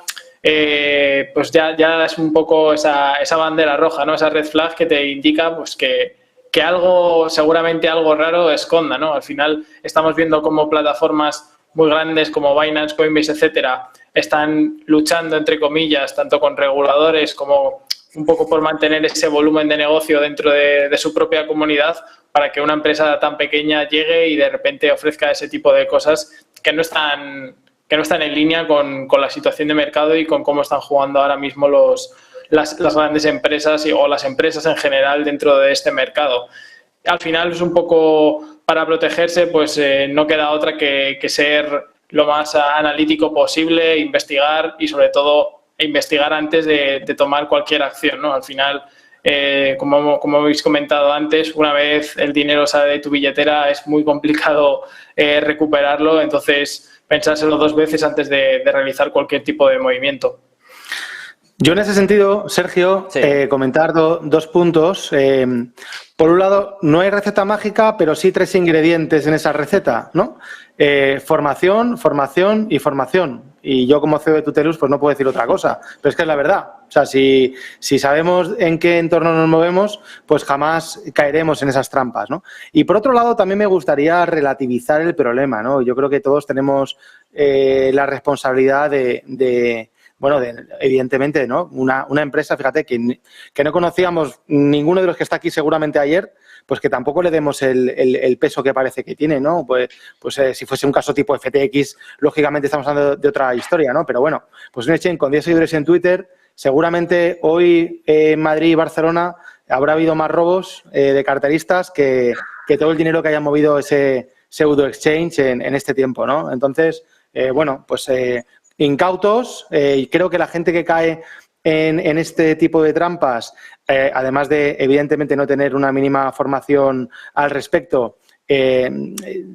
pues ya es un poco esa bandera roja, ¿no? Esa red flag que te indica pues que algo, seguramente algo raro esconda, ¿no? Al final estamos viendo cómo plataformas muy grandes como Binance, Coinbase, etcétera, están luchando, entre comillas, tanto con reguladores como un poco por mantener ese volumen de negocio dentro de su propia comunidad, para que una empresa tan pequeña llegue y de repente ofrezca ese tipo de cosas que no están en línea con la situación de mercado y con cómo están jugando ahora mismo las grandes empresas o las empresas en general dentro de este mercado. Al final es un poco para protegerse, pues no queda otra que ser lo más analítico posible, investigar y sobre todo investigar antes de tomar cualquier acción, ¿no? Al final, como habéis comentado antes, una vez el dinero sale de tu billetera es muy complicado recuperarlo, entonces pensárselo dos veces antes de realizar cualquier tipo de movimiento. Yo en ese sentido, Sergio, comentar dos puntos. Por un lado, no hay receta mágica, pero sí 3 ingredientes en esa receta, ¿no? Formación, formación y formación. Y yo como CEO de Tutelus pues no puedo decir otra cosa, pero es que es la verdad. O sea, si sabemos en qué entorno nos movemos, pues jamás caeremos en esas trampas, ¿no? Y por otro lado, también me gustaría relativizar el problema, ¿no? Yo creo que todos tenemos la responsabilidad evidentemente, ¿no? Una empresa, fíjate, que no conocíamos ninguno de los que está aquí seguramente ayer, pues que tampoco le demos el peso que parece que tiene, ¿no? Pues si fuese un caso tipo FTX, lógicamente estamos hablando de otra historia, ¿no? Pero bueno, pues un exchange con 10 seguidores en Twitter, seguramente hoy en Madrid y Barcelona habrá habido más robos de carteristas que todo el dinero que haya movido ese pseudo exchange en este tiempo, ¿no? Entonces, incautos, y creo que la gente que cae en este tipo de trampas, además de evidentemente no tener una mínima formación al respecto,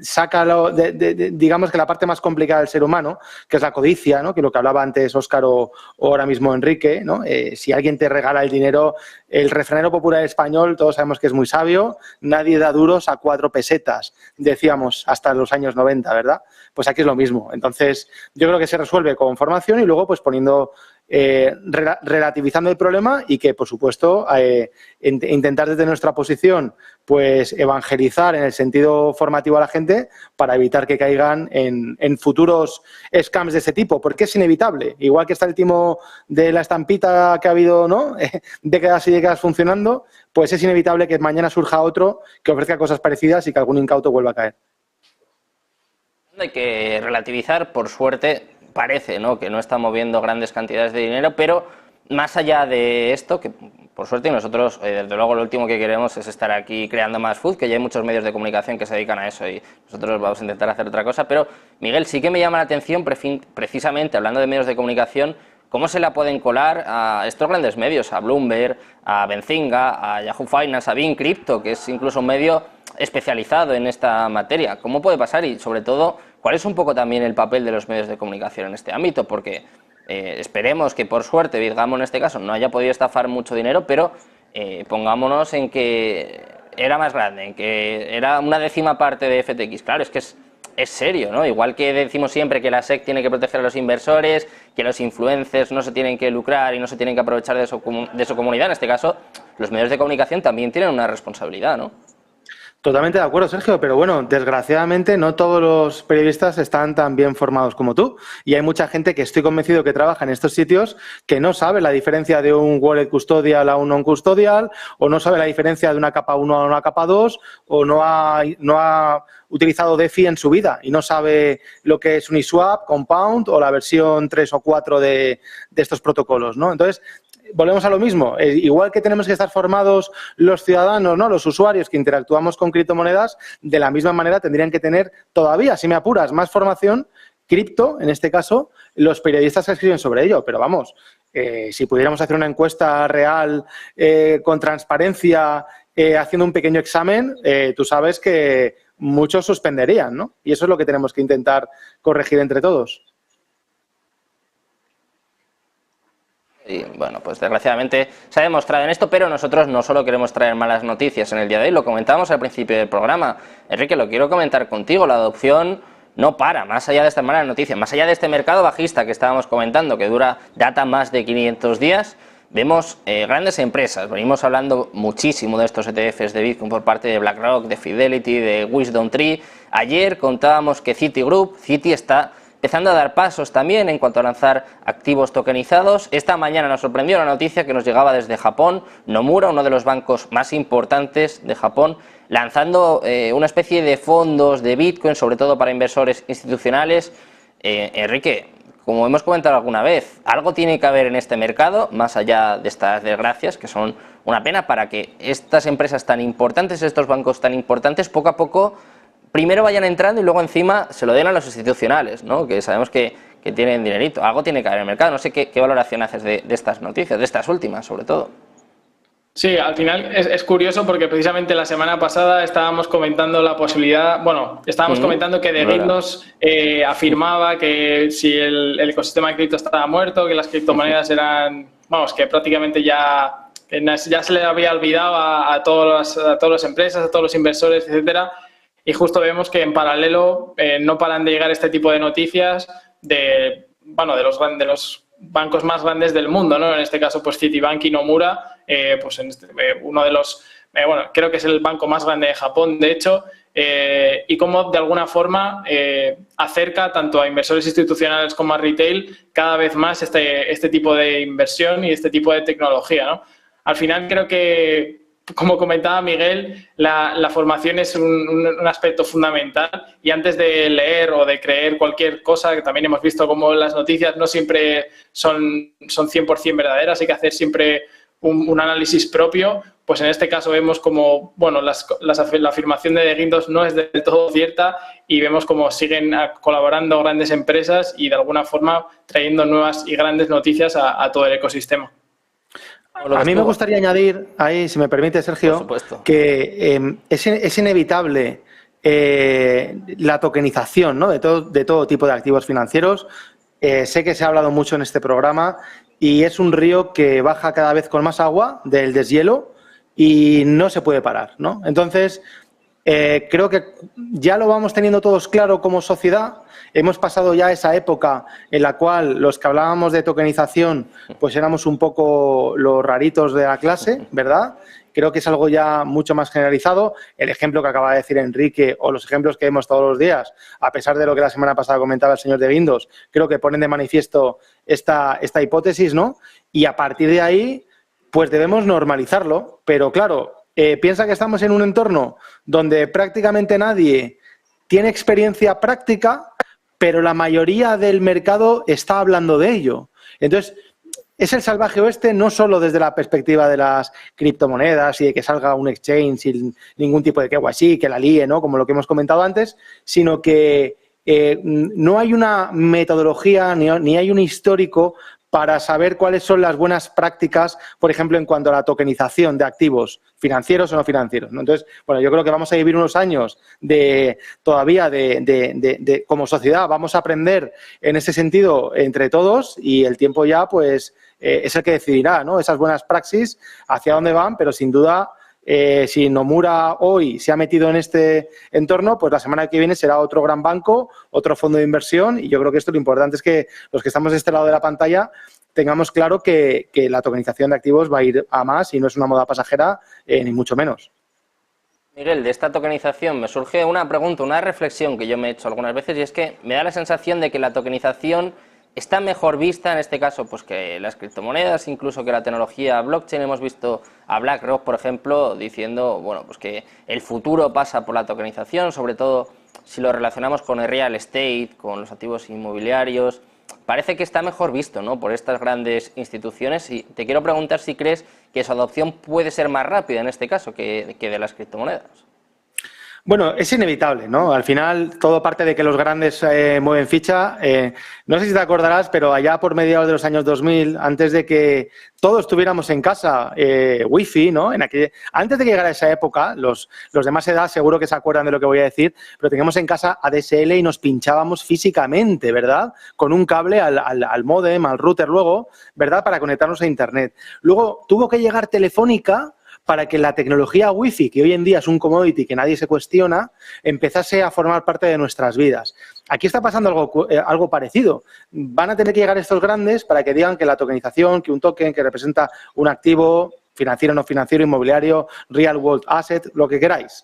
sácalo digamos que la parte más complicada del ser humano, que es la codicia, ¿no? Que lo que hablaba antes Óscar o ahora mismo Enrique, ¿no? Si alguien te regala el dinero, el refranero popular español, todos sabemos que es muy sabio, nadie da duros a 4 pesetas, decíamos hasta los años 90, ¿verdad? Pues aquí es lo mismo. Entonces, yo creo que se resuelve con formación y luego pues poniendo relativizando el problema y que, por supuesto, intentar desde nuestra posición pues evangelizar en el sentido formativo a la gente para evitar que caigan en futuros scams de ese tipo, porque es inevitable. Igual que está el timo de la estampita que ha habido, ¿no? Décadas y décadas funcionando, pues es inevitable que mañana surja otro que ofrezca cosas parecidas y que algún incauto vuelva a caer. Hay que relativizar, por suerte, parece, ¿no?, que no está moviendo grandes cantidades de dinero, pero más allá de esto, que por suerte nosotros, desde luego, lo último que queremos es estar aquí creando más FUD, que ya hay muchos medios de comunicación que se dedican a eso y nosotros vamos a intentar hacer otra cosa, pero Miguel, sí que me llama la atención, precisamente hablando de medios de comunicación, cómo se la pueden colar a estos grandes medios, a Bloomberg, a Benzinga, a Yahoo Finance, a Bean Crypto, que es incluso un medio especializado en esta materia. ¿Cómo puede pasar? Y sobre todo, ¿cuál es un poco también el papel de los medios de comunicación en este ámbito? Porque esperemos que por suerte Bitgamo en este caso no haya podido estafar mucho dinero, pero pongámonos en que era más grande, en que era una 10ª parte de FTX. Claro, es que es serio, ¿no? Igual que decimos siempre que la SEC tiene que proteger a los inversores, que los influencers no se tienen que lucrar y no se tienen que aprovechar de su comunidad, en este caso los medios de comunicación también tienen una responsabilidad, ¿no? Totalmente de acuerdo, Sergio, pero bueno, desgraciadamente no todos los periodistas están tan bien formados como tú y hay mucha gente que estoy convencido que trabaja en estos sitios que no sabe la diferencia de un wallet custodial a un non-custodial o no sabe la diferencia de una capa 1 a una capa 2 o no ha utilizado DeFi en su vida y no sabe lo que es Uniswap, Compound o la versión 3 o 4 de estos protocolos, ¿no? Entonces, volvemos a lo mismo. Igual que tenemos que estar formados los ciudadanos, ¿no?, los usuarios que interactuamos con criptomonedas, de la misma manera tendrían que tener todavía, si me apuras, más formación cripto, en este caso, los periodistas que escriben sobre ello. Pero vamos, si pudiéramos hacer una encuesta real con transparencia, haciendo un pequeño examen, tú sabes que muchos suspenderían, ¿no? Y eso es lo que tenemos que intentar corregir entre todos. Y bueno, pues desgraciadamente se ha demostrado en esto, pero nosotros no solo queremos traer malas noticias en el día de hoy, lo comentábamos al principio del programa. Enrique, lo quiero comentar contigo, la adopción no para, más allá de estas malas noticias, más allá de este mercado bajista que estábamos comentando, que data más de 500 días, vemos grandes empresas, venimos hablando muchísimo de estos ETFs de Bitcoin por parte de BlackRock, de Fidelity, de WisdomTree. Ayer contábamos que Citi está empezando a dar pasos también en cuanto a lanzar activos tokenizados. Esta mañana nos sorprendió la noticia que nos llegaba desde Japón, Nomura, uno de los bancos más importantes de Japón, lanzando una especie de fondos de Bitcoin, sobre todo para inversores institucionales. Enrique, como hemos comentado alguna vez, algo tiene que haber en este mercado, más allá de estas desgracias, que son una pena, para que estas empresas tan importantes, estos bancos tan importantes, poco a poco primero vayan entrando y luego encima se lo den a los institucionales, ¿no?, que sabemos que tienen dinerito. Algo tiene que haber en el mercado. No sé qué valoración haces de estas noticias, de estas últimas sobre todo. Sí, al final es curioso porque precisamente la semana pasada estábamos comentando la posibilidad, comentando que Derinos afirmaba que si el ecosistema de cripto estaba muerto, que las criptomonedas eran vamos, que prácticamente ya se le había olvidado a todas las empresas, a todos los inversores, etcétera. Y justo vemos que en paralelo no paran de llegar este tipo de noticias de los bancos más grandes del mundo, ¿no? En este caso, pues Citibank y Nomura, pues uno de los, creo que es el banco más grande de Japón, de hecho, y cómo de alguna forma acerca tanto a inversores institucionales como a retail cada vez más este tipo de inversión y este tipo de tecnología, ¿no? Al final creo que, como comentaba Miguel, la formación es un aspecto fundamental y antes de leer o de creer cualquier cosa, que también hemos visto como las noticias no siempre son 100% verdaderas, hay que hacer siempre un análisis propio, pues en este caso vemos como, la afirmación de Guindos no es del todo cierta y vemos como siguen colaborando grandes empresas y de alguna forma trayendo nuevas y grandes noticias a todo el ecosistema. A mí me gustaría añadir ahí, si me permite, Sergio, que es inevitable la tokenización, ¿no? de todo tipo de activos financieros. Sé que se ha hablado mucho en este programa y es un río que baja cada vez con más agua del deshielo y no se puede parar, ¿no? Entonces, creo que ya lo vamos teniendo todos claro como sociedad. Hemos pasado ya esa época en la cual los que hablábamos de tokenización pues éramos un poco los raritos de la clase, ¿verdad? Creo que es algo ya mucho más generalizado. El ejemplo que acaba de decir Enrique o los ejemplos que vemos todos los días, a pesar de lo que la semana pasada comentaba el señor de Guindos, creo que ponen de manifiesto esta hipótesis, ¿no? Y a partir de ahí, pues debemos normalizarlo. Pero claro, piensa que estamos en un entorno donde prácticamente nadie tiene experiencia práctica, pero la mayoría del mercado está hablando de ello. Entonces, es el salvaje oeste no solo desde la perspectiva de las criptomonedas y de que salga un exchange sin ningún tipo de KYC, que la líe, ¿no? Como lo que hemos comentado antes, sino que no hay una metodología ni hay un histórico para saber cuáles son las buenas prácticas, por ejemplo, en cuanto a la tokenización de activos financieros o no financieros, ¿no? Entonces, yo creo que vamos a vivir unos años todavía como sociedad, vamos a aprender en ese sentido entre todos y el tiempo ya, pues, es el que decidirá, ¿no? Esas buenas praxis, hacia dónde van, pero sin duda, si Nomura hoy se ha metido en este entorno, pues la semana que viene será otro gran banco, otro fondo de inversión y yo creo que esto lo importante es que los que estamos de este lado de la pantalla tengamos claro que la tokenización de activos va a ir a más y no es una moda pasajera, ni mucho menos. Miguel, de esta tokenización me surge una pregunta, una reflexión que yo me he hecho algunas veces y es que me da la sensación de que la tokenización está mejor vista, en este caso, pues que las criptomonedas, incluso que la tecnología blockchain. Hemos visto a BlackRock, por ejemplo, diciendo, pues que el futuro pasa por la tokenización, sobre todo si lo relacionamos con el real estate, con los activos inmobiliarios. Parece que está mejor visto, ¿no?, por estas grandes instituciones y te quiero preguntar si crees que su adopción puede ser más rápida en este caso que de las criptomonedas. Bueno, es inevitable, ¿no? Al final, todo parte de que los grandes mueven ficha. No sé si te acordarás, pero allá por mediados de los años 2000, antes de que todos tuviéramos en casa wifi, ¿no? Antes de que llegara esa época, los de más edad seguro que se acuerdan de lo que voy a decir, pero teníamos en casa ADSL y nos pinchábamos físicamente, ¿verdad? Con un cable al módem, al router luego, ¿verdad? Para conectarnos a Internet. Luego tuvo que llegar Telefónica para que la tecnología Wi-Fi, que hoy en día es un commodity que nadie se cuestiona, empezase a formar parte de nuestras vidas. Aquí está pasando algo parecido. Van a tener que llegar estos grandes para que digan que la tokenización, que un token que representa un activo financiero, no financiero, inmobiliario, real world asset, lo que queráis,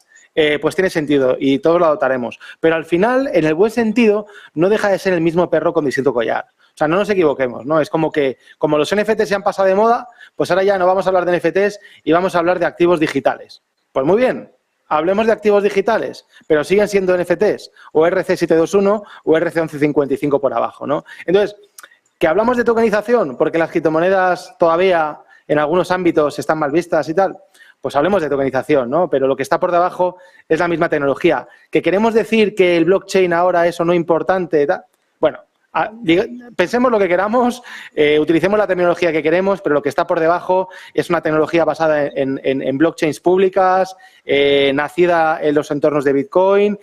pues tiene sentido y todos lo adoptaremos. Pero al final, en el buen sentido, no deja de ser el mismo perro con distinto collar. O sea, no nos equivoquemos, ¿no? Es como que, como los NFTs se han pasado de moda, pues ahora ya no vamos a hablar de NFTs y vamos a hablar de activos digitales. Pues muy bien, hablemos de activos digitales, pero siguen siendo NFTs, o RC721 o RC1155 por abajo, ¿no? Entonces, que hablamos de tokenización porque las criptomonedas todavía en algunos ámbitos están mal vistas y tal, pues hablemos de tokenización, ¿no? Pero lo que está por debajo es la misma tecnología. ¿Que queremos decir que el blockchain ahora es o no importante? Bueno, Pensemos lo que queramos, utilicemos la tecnología que queremos, pero lo que está por debajo es una tecnología basada en blockchains públicas, nacida en los entornos de Bitcoin,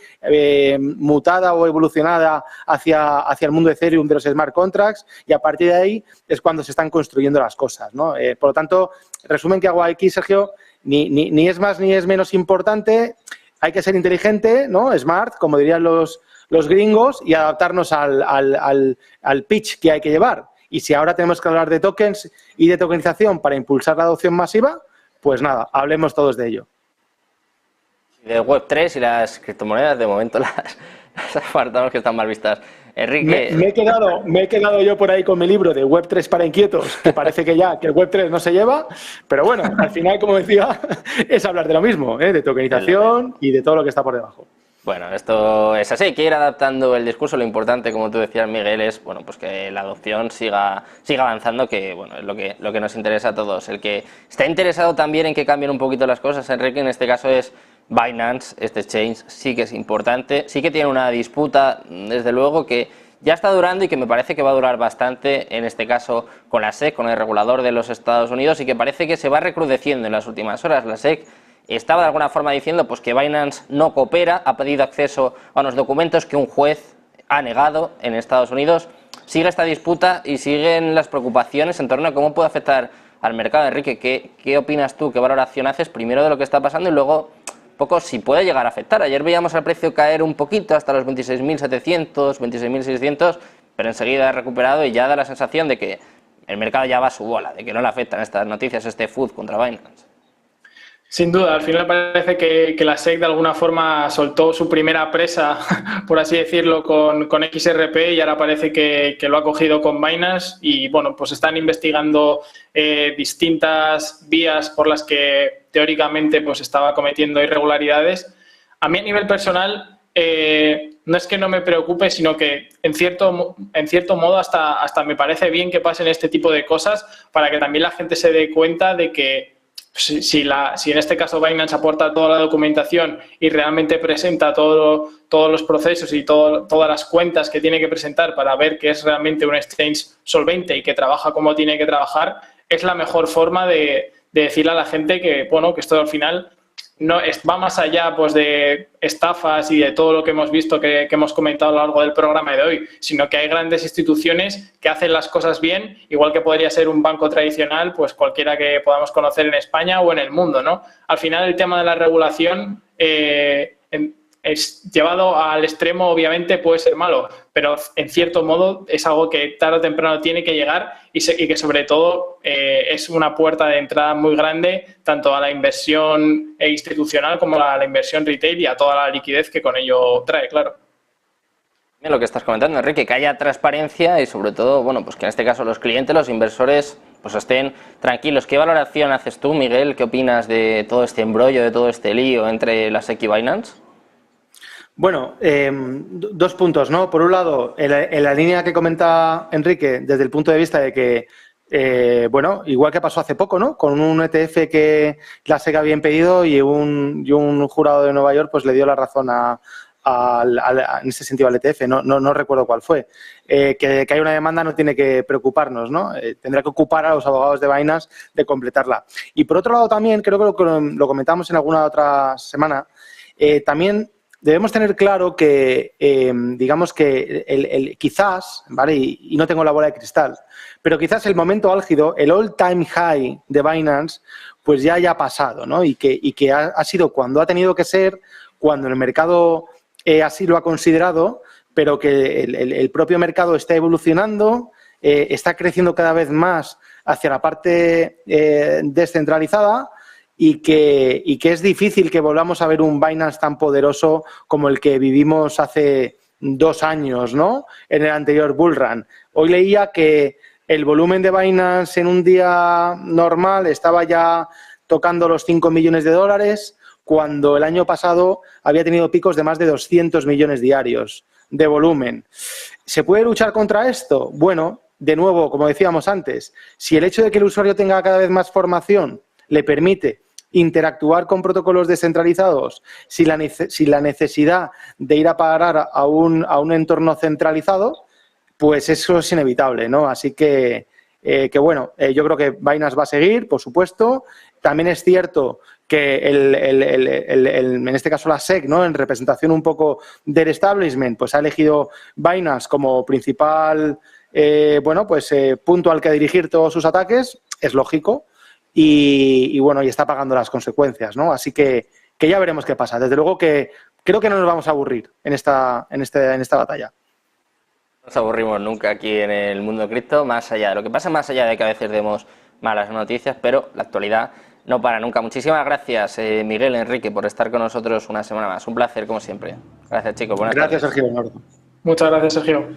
mutada o evolucionada hacia el mundo de Ethereum de los smart contracts, y a partir de ahí es cuando se están construyendo las cosas, ¿no? Por lo tanto, resumen que hago aquí, Sergio, ni es más ni es menos importante, hay que ser inteligente, ¿no? Smart, como dirían los gringos, y adaptarnos al pitch que hay que llevar. Y si ahora tenemos que hablar de tokens y de tokenización para impulsar la adopción masiva, pues nada, hablemos todos de ello. De Web3 y las criptomonedas, de momento las apartamos que están mal vistas. Enrique... Me he quedado yo por ahí con mi libro de Web3 para inquietos, que parece que el Web3 no se lleva, pero bueno, al final, como decía, es hablar de lo mismo, de tokenización y de todo lo que está por debajo. Bueno, esto es así, hay que ir adaptando el discurso. Lo importante, como tú decías, Miguel, es bueno, pues que la adopción siga avanzando, que bueno, es lo que nos interesa a todos. El que está interesado también en que cambien un poquito las cosas, Enrique, en este caso es Binance. Este exchange sí que es importante, sí que tiene una disputa, desde luego, que ya está durando y que me parece que va a durar bastante, en este caso con la SEC, con el regulador de los Estados Unidos, y que parece que se va recrudeciendo en las últimas horas. La SEC estaba de alguna forma diciendo pues que Binance no coopera, ha pedido acceso a unos documentos que un juez ha negado en Estados Unidos. Sigue esta disputa y siguen las preocupaciones en torno a cómo puede afectar al mercado. Enrique, ¿qué opinas tú? ¿Qué valoración haces primero de lo que está pasando y luego poco si puede llegar a afectar? Ayer veíamos el precio caer un poquito hasta los 26.700, 26.600, pero enseguida ha recuperado y ya da la sensación de que el mercado ya va a su bola, de que no le afectan estas noticias, este FUD contra Binance. Sin duda, al final parece que la SEC de alguna forma soltó su primera presa, por así decirlo, con XRP, y ahora parece que lo ha cogido con Binance, y bueno, pues están investigando distintas vías por las que teóricamente pues estaba cometiendo irregularidades. A mí, a nivel personal, no es que no me preocupe, sino que en cierto modo hasta me parece bien que pasen este tipo de cosas, para que también la gente se dé cuenta de que si en este caso Binance aporta toda la documentación y realmente presenta todos los procesos y todas las cuentas que tiene que presentar para ver que es realmente un exchange solvente y que trabaja como tiene que trabajar, es la mejor forma de decirle a la gente que, bueno, que esto al final va más allá pues de estafas y de todo lo que hemos visto que hemos comentado a lo largo del programa de hoy, sino que hay grandes instituciones que hacen las cosas bien, igual que podría ser un banco tradicional, pues cualquiera que podamos conocer en España o en el mundo, ¿no? Al final el tema de la regulación es llevado al extremo, obviamente puede ser malo, pero en cierto modo es algo que tarde o temprano tiene que llegar y que sobre todo es una puerta de entrada muy grande tanto a la inversión institucional como a la inversión retail y a toda la liquidez que con ello trae, claro. Lo que estás comentando, Enrique, que haya transparencia y sobre todo, bueno, pues que en este caso los clientes, los inversores, pues estén tranquilos. ¿Qué valoración haces tú, Miguel? ¿Qué opinas de todo este embrollo, de todo este lío entre la SEC y Binance? Bueno, dos puntos, ¿no? Por un lado, en la línea que comenta Enrique, desde el punto de vista de que, bueno, igual que pasó hace poco, ¿no? Con un ETF que la SEC había impedido y un jurado de Nueva York pues le dio la razón en ese sentido al ETF, no recuerdo cuál fue. Que hay una demanda no tiene que preocuparnos, ¿no? Tendrá que ocupar a los abogados de Binance de completarla. Y por otro lado también, creo que lo comentamos en alguna otra semana, también debemos tener claro que, digamos que quizás, ¿vale? Y no tengo la bola de cristal, pero quizás el momento álgido, el all-time high de Binance, pues ya haya pasado, ¿no? Y que ha sido cuando ha tenido que ser, cuando el mercado así lo ha considerado, pero que el propio mercado está evolucionando, está creciendo cada vez más hacia la parte descentralizada, y que es difícil que volvamos a ver un Binance tan poderoso como el que vivimos hace 2 años, ¿no? En el anterior bull run. Hoy leía que el volumen de Binance en un día normal estaba ya tocando los 5 millones de dólares, cuando el año pasado había tenido picos de más de 200 millones diarios de volumen. ¿Se puede luchar contra esto? Bueno, de nuevo, como decíamos antes, si el hecho de que el usuario tenga cada vez más formación le permite interactuar con protocolos descentralizados, si la necesidad de ir a parar a un entorno centralizado, pues eso es inevitable, ¿no? Así que bueno, yo creo que Binance va a seguir, por supuesto. También es cierto que en este caso la SEC, ¿no? En representación un poco del establishment, pues ha elegido Binance como principal punto al que dirigir todos sus ataques, es lógico, y bueno, y está pagando las consecuencias, ¿no? Así que ya veremos qué pasa. Desde luego que creo que no nos vamos a aburrir en esta batalla. No nos aburrimos nunca aquí en el mundo cripto, más allá de lo que pasa, más allá de que a veces demos malas noticias, pero la actualidad no para nunca. Muchísimas gracias, Miguel, Enrique, por estar con nosotros una semana más. Un placer, como siempre. Gracias, chicos. Buenas tardes. Gracias, Sergio. Muchas gracias, Sergio.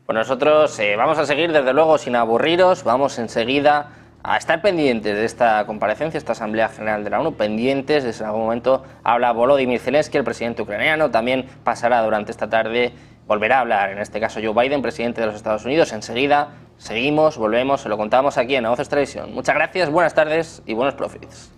Pues nosotros vamos a seguir, desde luego, sin aburriros. Vamos enseguida a estar pendientes de esta comparecencia, esta Asamblea General de la ONU, pendientes, desde algún momento habla Volodymyr Zelensky, el presidente ucraniano, también pasará durante esta tarde, volverá a hablar, en este caso Joe Biden, presidente de los Estados Unidos. Enseguida seguimos, volvemos, se lo contamos aquí en Negocios Televisión. Muchas gracias, buenas tardes y buenos profits.